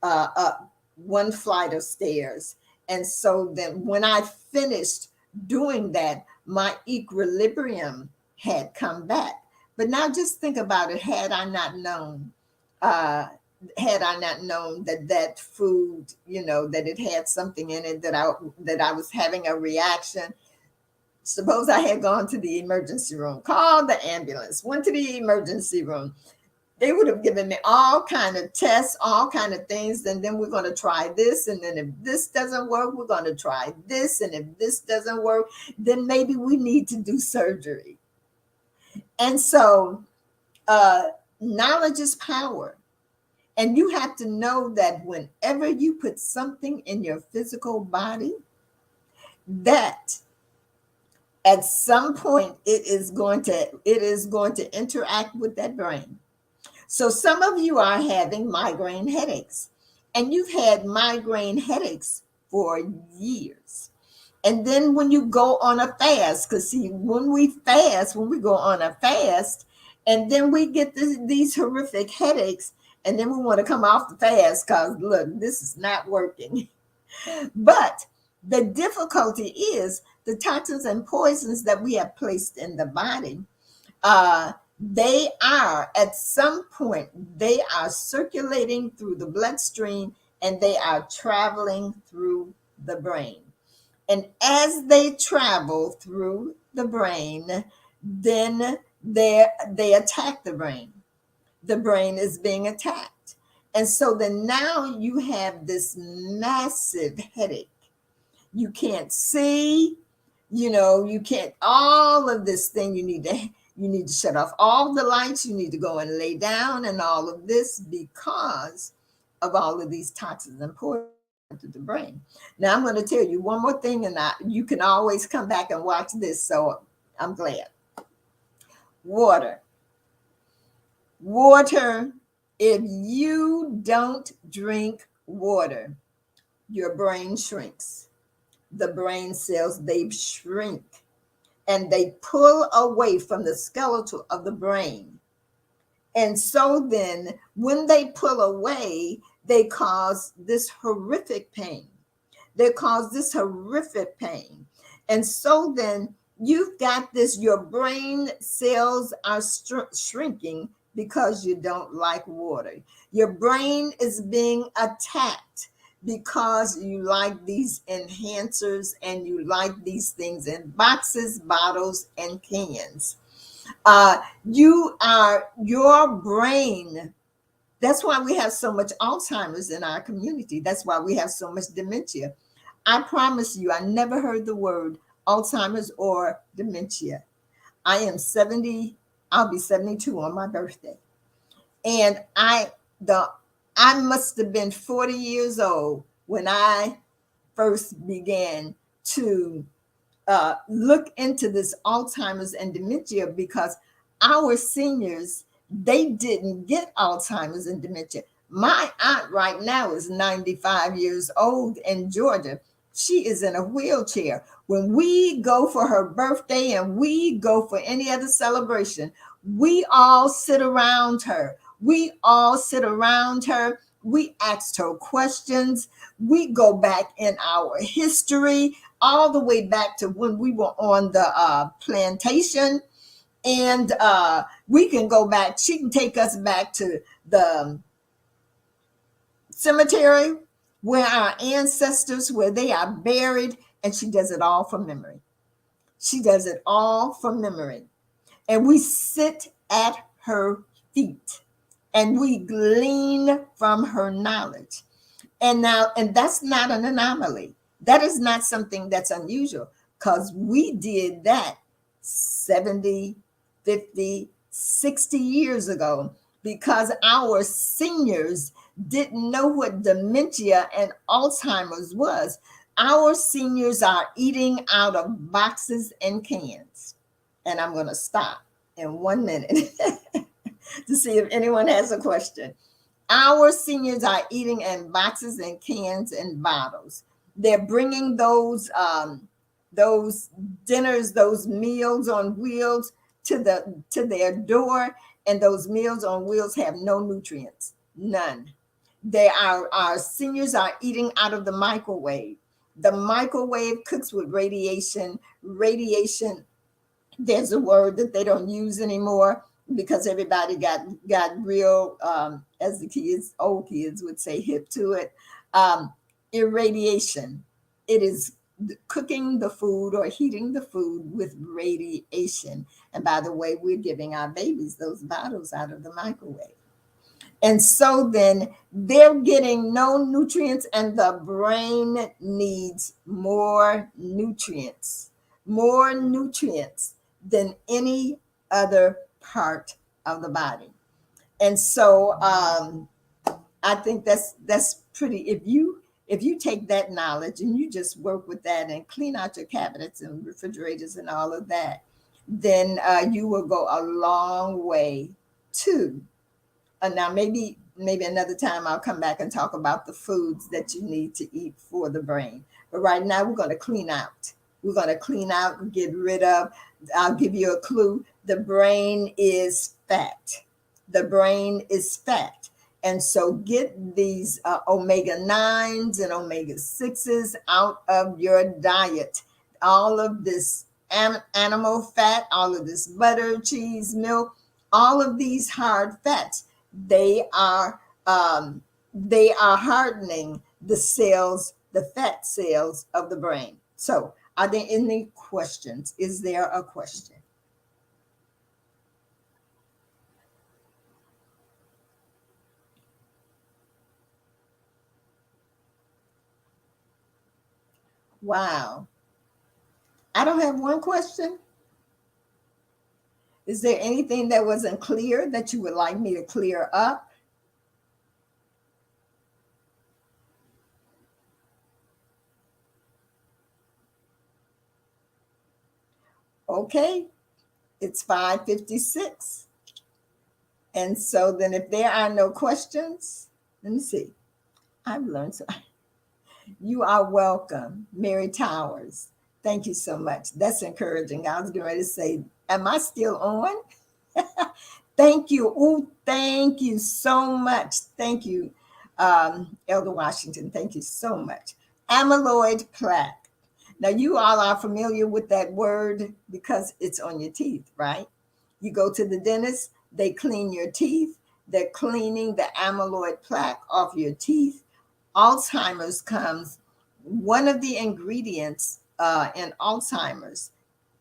up one flight of stairs. And so then when I finished doing that, my equilibrium had come back. But now just think about it. Uh, had I not known that food, that it had something in it, that I was having a reaction. Suppose I had gone to the emergency room, called the ambulance, went to the emergency room. They would have given me all kind of tests, all kind of things. And then we're going to try this. And then if this doesn't work, we're going to try this. And if this doesn't work, then maybe we need to do surgery. And so knowledge is power. And you have to know that whenever you put something in your physical body, that at some point it is going to interact with that brain. So some of you are having migraine headaches, and you've had migraine headaches for years. And then when you go on a fast, because see, when we go on a fast, and then we get these horrific headaches, and then we want to come off the fast because, look, this is not working. But the difficulty is the toxins and poisons that we have placed in the body. They are, at some point, they are circulating through the bloodstream and they are traveling through the brain. And as they travel through the brain, then they attack the brain. The brain is being attacked. And so then now you have this massive headache. You can't see, you can't, all of this thing, you need to shut off all the lights. You need to go and lay down and all of this because of all of these toxins and poisons into the brain. Now I'm going to tell you one more thing, and you can always come back and watch this. So I'm glad. Water. Water. If you don't drink water, your brain shrinks. The brain cells, they shrink and they pull away from the skeletal of the brain. And so then when they pull away, they cause this horrific pain. They cause this horrific pain. And so then you've got this, your brain cells are shrinking because you don't like water. Your brain is being attacked because you like these enhancers and you like these things in boxes, bottles, and cans. Your brain. That's why we have so much Alzheimer's in our community. That's why we have so much dementia. I promise you, I never heard the word Alzheimer's or dementia. I am 70, I'll be 72 on my birthday. And I must have been 40 years old when I first began to look into this Alzheimer's and dementia, because our seniors, they didn't get Alzheimer's and dementia. My aunt right now is 95 years old in Georgia. She is in a wheelchair. When we go for her birthday and we go for any other celebration, we all sit around her. We all sit around her. We asked her questions. We go back in our history, all the way back to when we were on the plantation. And we can go back. She can take us back to the cemetery where our ancestors, where they are buried. And she does it all from memory. She does it all from memory. And we sit at her feet and we glean from her knowledge. And that's not an anomaly. That is not something that's unusual, because we did that 70, 50, 60 years ago, because our seniors didn't know what dementia and Alzheimer's was. Our seniors are eating out of boxes and cans. And I'm going to stop in 1 minute to see if anyone has a question. Our seniors are eating in boxes and cans and bottles. They're bringing those dinners, those meals on wheels to their door, and those meals on wheels have no nutrients, none. Our seniors are eating out of the microwave. The microwave cooks with radiation. Radiation, there's a word that they don't use anymore, because everybody got real, as the old kids would say, hip to it. Irradiation. It is cooking the food or heating the food with radiation. And by the way, we're giving our babies those bottles out of the microwave. And so then they're getting no nutrients, and the brain needs more nutrients than any other part of the body. And so I think that's pretty. If you take that knowledge and you just work with that and clean out your cabinets and refrigerators and all of that, then you will go a long way too. Now maybe another time I'll come back and talk about the foods that you need to eat for the brain. But right now we're going to clean out. We're going to clean out and get rid of. I'll give you a clue. The brain is fat. The brain is fat. And so get these omega-9s and omega-6s out of your diet. All of this animal fat, all of this butter, cheese, milk, all of these hard fats, they are hardening the cells, the fat cells of the brain. So are there any questions? Is there a question? Wow. I don't have one question. Is there anything that wasn't clear that you would like me to clear up? Okay, it's 5:56. And so then if there are no questions, let me see. I've learned so. You are welcome, Mary Towers. Thank you so much. That's encouraging. I was getting ready to say, am I still on? Thank you. Oh, thank you so much. Thank you, Elder Washington. Thank you so much. Amyloid plaque. Now, you all are familiar with that word because it's on your teeth, right? You go to the dentist, they clean your teeth. They're cleaning the amyloid plaque off your teeth. Alzheimer's comes, one of the ingredients in Alzheimer's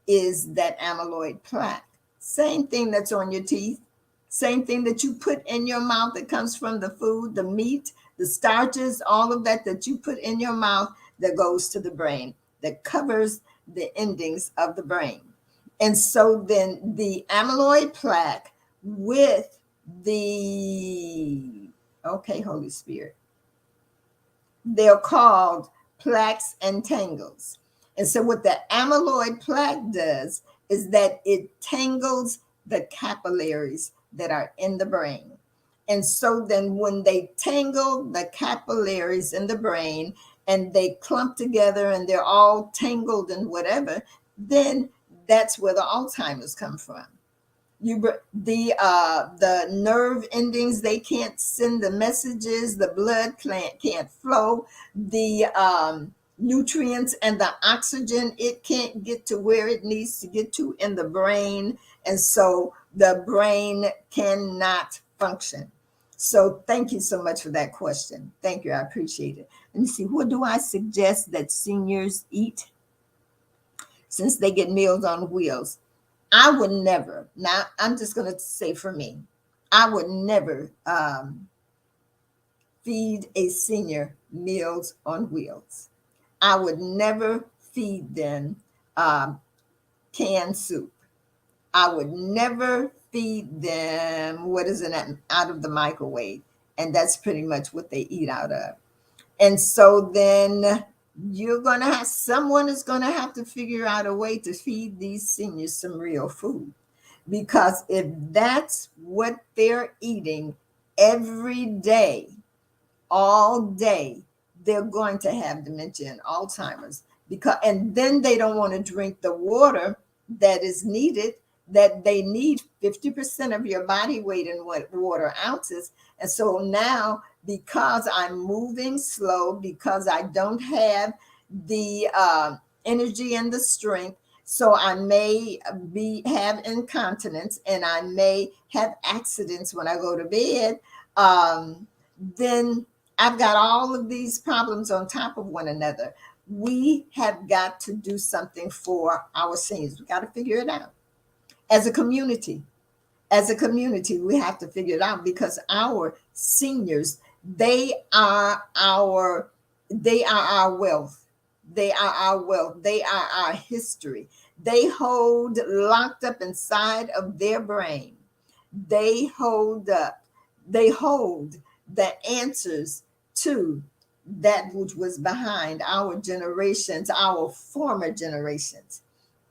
is that amyloid plaque. Same thing that's on your teeth, same thing that you put in your mouth that comes from the food, the meat, the starches, all of that that you put in your mouth that goes to the brain, that covers the endings of the brain. And so then the amyloid plaque with the, okay, Holy Spirit, they're called plaques and tangles. And so what the amyloid plaque does is that it tangles the capillaries that are in the brain. And so then when they tangle the capillaries in the brain and they clump together and they're all tangled and whatever, then that's where the Alzheimer's come from. The nerve endings, they can't send the messages, the blood can't flow, the nutrients and the oxygen, it can't get to where it needs to get to in the brain, and so the brain cannot function. So thank you so much for that question. Thank you, I appreciate it. Let me see, what do I suggest that seniors eat since they get Meals on Wheels? I would never, now I'm just going to say for me, I would never feed a senior Meals on Wheels. I would never feed them canned soup. I would never feed them, what is it, out of the microwave. And that's pretty much what they eat out of. And so then someone is going to have to figure out a way to feed these seniors some real food. Because if that's what they're eating every day, all day, they're going to have dementia and Alzheimer's. And then they don't want to drink the water that is needed, that they need 50% of your body weight in water ounces. And so now, because I'm moving slow, because I don't have the energy and the strength, so I may have incontinence and I may have accidents when I go to bed, then I've got all of these problems on top of one another. We have got to do something for our seniors. We got to figure it out as a community. As a community, we have to figure it out because our seniors, they are our wealth. They are our wealth. They are our history. They hold locked up inside of their brain. They hold the answers to that which was behind our generations, our former generations,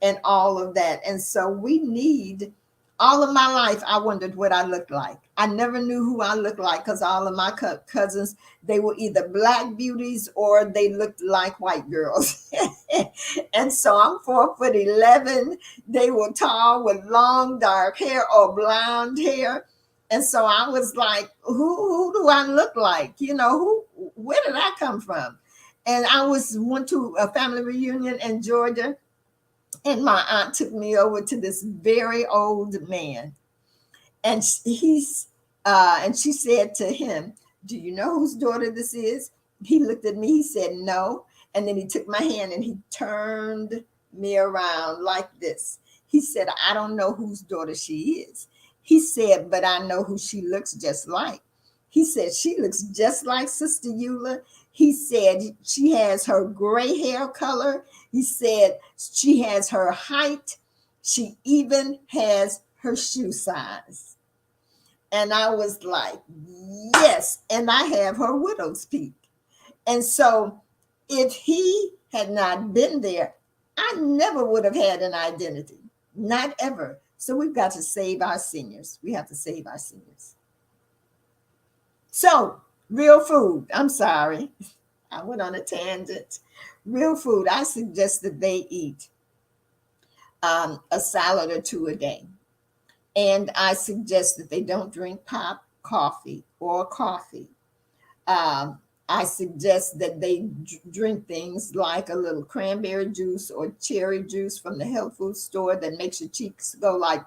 and all of that. And so we need, all of my life, I wondered what I looked like. I never knew who I looked like because all of my cousins, they were either Black beauties or they looked like white girls. And so I'm 4'11". They were tall with long dark hair or blonde hair. And so I was like, who do I look like? Where did I come from? And I went to a family reunion in Georgia, and my aunt took me over to this very old man. And she said to him, "Do you know whose daughter this is?" He looked at me, he said, "No." And then he took my hand and he turned me around like this. He said, "I don't know whose daughter she is." He said, "But I know who she looks just like." He said, "She looks just like Sister Eula." He said, "She has her gray hair color." He said, "She has her height. She even has her shoe size." And I was like, yes. And I have her widow's peak. And so if he had not been there, I never would have had an identity. not ever. So we've got to save our seniors. We have to save our seniors. So real food, I'm sorry, I went on a tangent. Real food, I suggest that they eat a salad or two a day. And I suggest that they don't drink pop coffee or coffee. Um, I suggest that they drink things like a little cranberry juice or cherry juice from the health food store that makes your cheeks go like,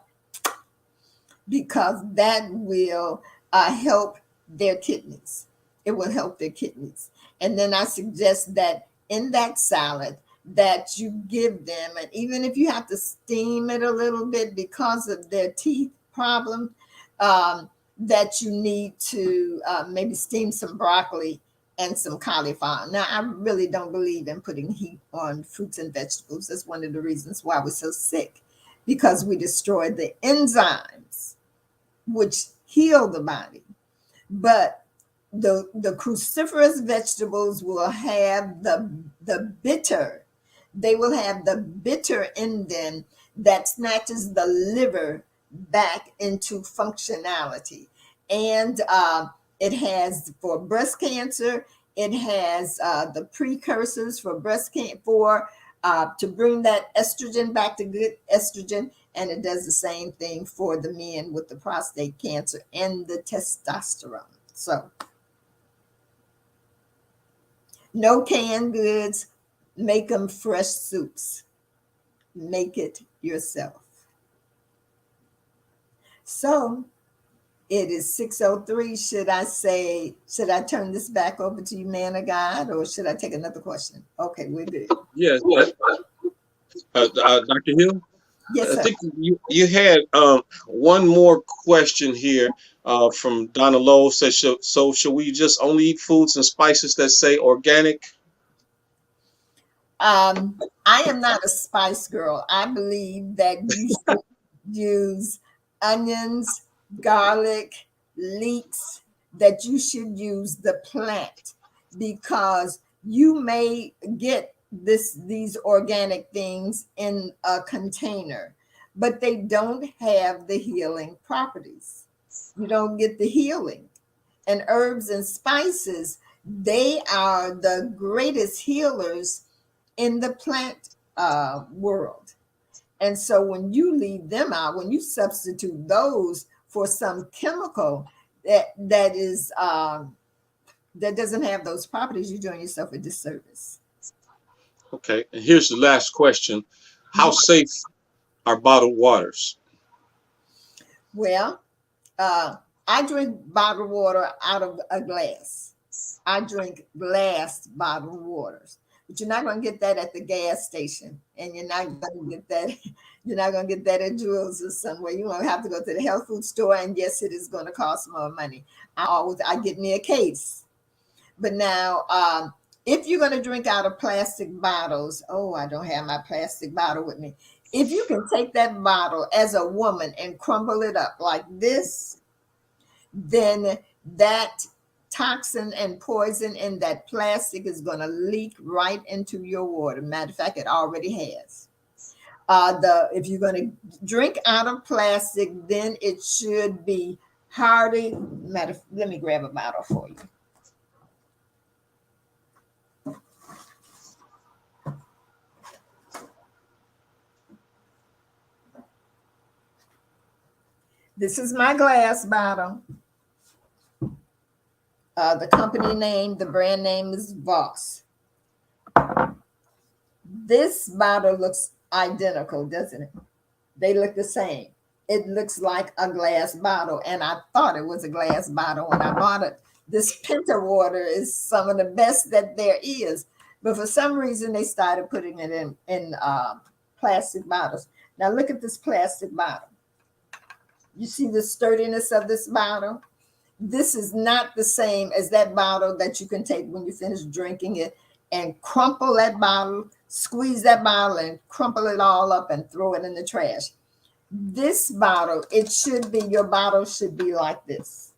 because that will help their kidneys. It will help their kidneys. And then I suggest that in that salad that you give them, and even if you have to steam it a little bit because of their teeth problem, that you need to maybe steam some broccoli and some cauliflower. Now, I really don't believe in putting heat on fruits and vegetables. That's one of the reasons why we're so sick, because we destroy the enzymes which heal the body. But the cruciferous vegetables will have the bitter. They will have the bitter in them that snatches the liver back into functionality. And it has, for breast cancer, it has the precursors for breast cancer, for to bring that estrogen back to good estrogen. And it does the same thing for the men with the prostate cancer and the testosterone. So no canned goods, make them fresh soups. Make it yourself. So it is 6:03. Should I turn this back over to you, man of God, or should I take another question? Okay, we're good. Yes, Dr. Hill. Yes, I sir. think you had one more question here from Donna Lowe. Says, so should we just only eat foods and spices that say organic? I am not a spice girl. I believe that you should use onions, garlic, leeks, that you should use the plant, because you may get these organic things in a container, but they don't have the healing properties. You don't get the healing. And herbs and spices, they are the greatest healers in the plant world. And so when you leave them out, when you substitute those for some chemical that is that doesn't have those properties, you're doing yourself a disservice. Okay, and here's the last question: how safe are bottled waters? Well, I drink bottled water out of a glass. I drink glass bottled waters, but you're not going to get that at the gas station, and you're not going to get that. You're not going to get that at Jewel's or somewhere. You're going to have to go to the health food store, and yes, it is going to cost more money. I get me a case, but now if you're going to drink out of plastic bottles, oh, I don't have my plastic bottle with me. If you can take that bottle as a woman and crumble it up like this, then that toxin and poison in that plastic is going to leak right into your water. Matter of fact, it already has. If you're going to drink out of plastic, then it should be hardy. Let me grab a bottle for you. This is my glass bottle. The company name, the brand name is Voss. This bottle looks identical, doesn't it? They look the same. It looks like a glass bottle, and I thought it was a glass bottle when I bought it. This Pinter water is some of the best that there is, but for some reason they started putting it in plastic bottles. Now look at this plastic bottle. You see the sturdiness of this bottle? This is not the same as that bottle that you can take when you finish drinking it and crumple that bottle, squeeze that bottle and crumple it all up and throw it in the trash. This bottle, your bottle should be like this.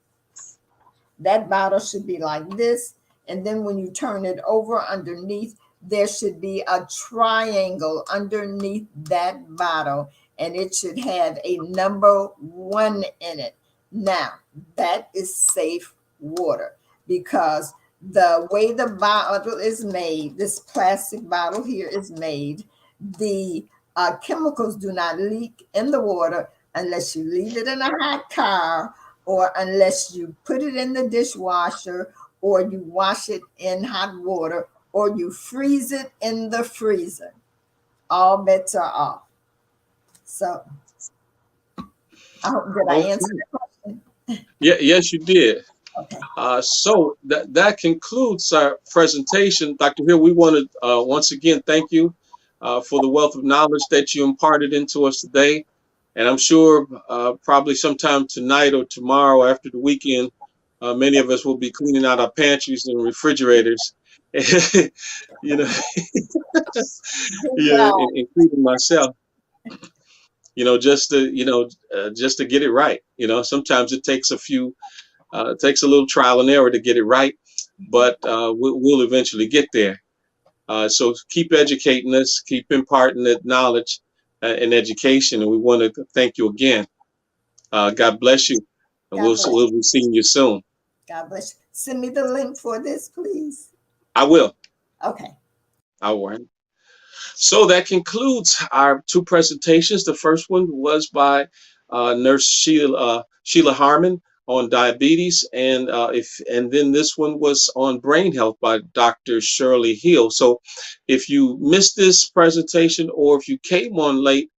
That bottle should be like this. And then when you turn it over underneath, there should be a triangle underneath that bottle. and it should have a number 1 in it. Now, that is safe water, because the way the bottle is made, this plastic bottle here is made, the chemicals do not leak in the water unless you leave it in a hot car, or unless you put it in the dishwasher, or you wash it in hot water, or you freeze it in the freezer. All bets are off. So I hope that I Okay. answered the question. Yeah, yes, you did. Okay. So that concludes our presentation. Dr. Hill, we want to once again thank you for the wealth of knowledge that you imparted into us today. And I'm sure probably sometime tonight or tomorrow after the weekend, many of us will be cleaning out our pantries and refrigerators. you know, yeah, Right. including myself. Just to get it right. Sometimes it takes it takes a little trial and error to get it right, but we'll eventually get there. So keep educating us, keep imparting that knowledge and education, and we want to thank you again. God bless you, and God bless. we'll be seeing you soon. God bless you. Send me the link for this, please. I will. Okay. I will. So that concludes our two presentations. The first one was by Nurse Sheila Harmon on diabetes, and then this one was on brain health by Dr. Shirley Hill. So if you missed this presentation or if you came on late,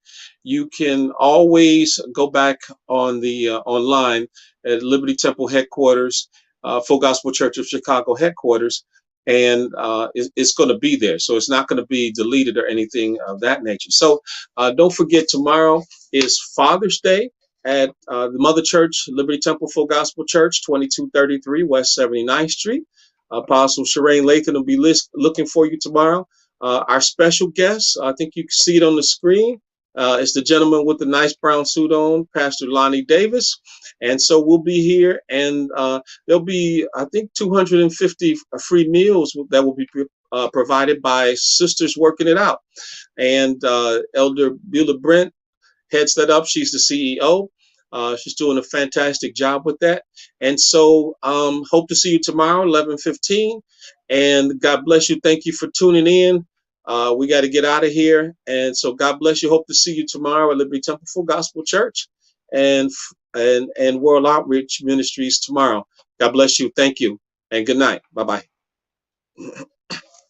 you can always go back on the online at Liberty Temple headquarters, Full Gospel Church of Chicago headquarters, and it's going to be there. So it's not going to be deleted or anything of that nature. So don't forget, tomorrow is Father's Day at the Mother Church, Liberty Temple Full Gospel Church, 2233 West 79th Street. Apostle Shirley Lathan will be looking for you tomorrow. Our special guest, I think you can see it on the screen. It's the gentleman with the nice brown suit on, Pastor Lonnie Davis. And so we'll be here, and there'll be, I think, 250 free meals that will be provided by Sisters Working It Out. And Elder Beulah Brent heads that up. She's the CEO. She's doing a fantastic job with that. And so hope to see you tomorrow, 11:15. And God bless you. Thank you for tuning in. We got to get out of here. And so God bless you. Hope to see you tomorrow at Liberty Temple Full Gospel Church and World Outreach Ministries tomorrow. God bless you. Thank you. And good night. Bye-bye.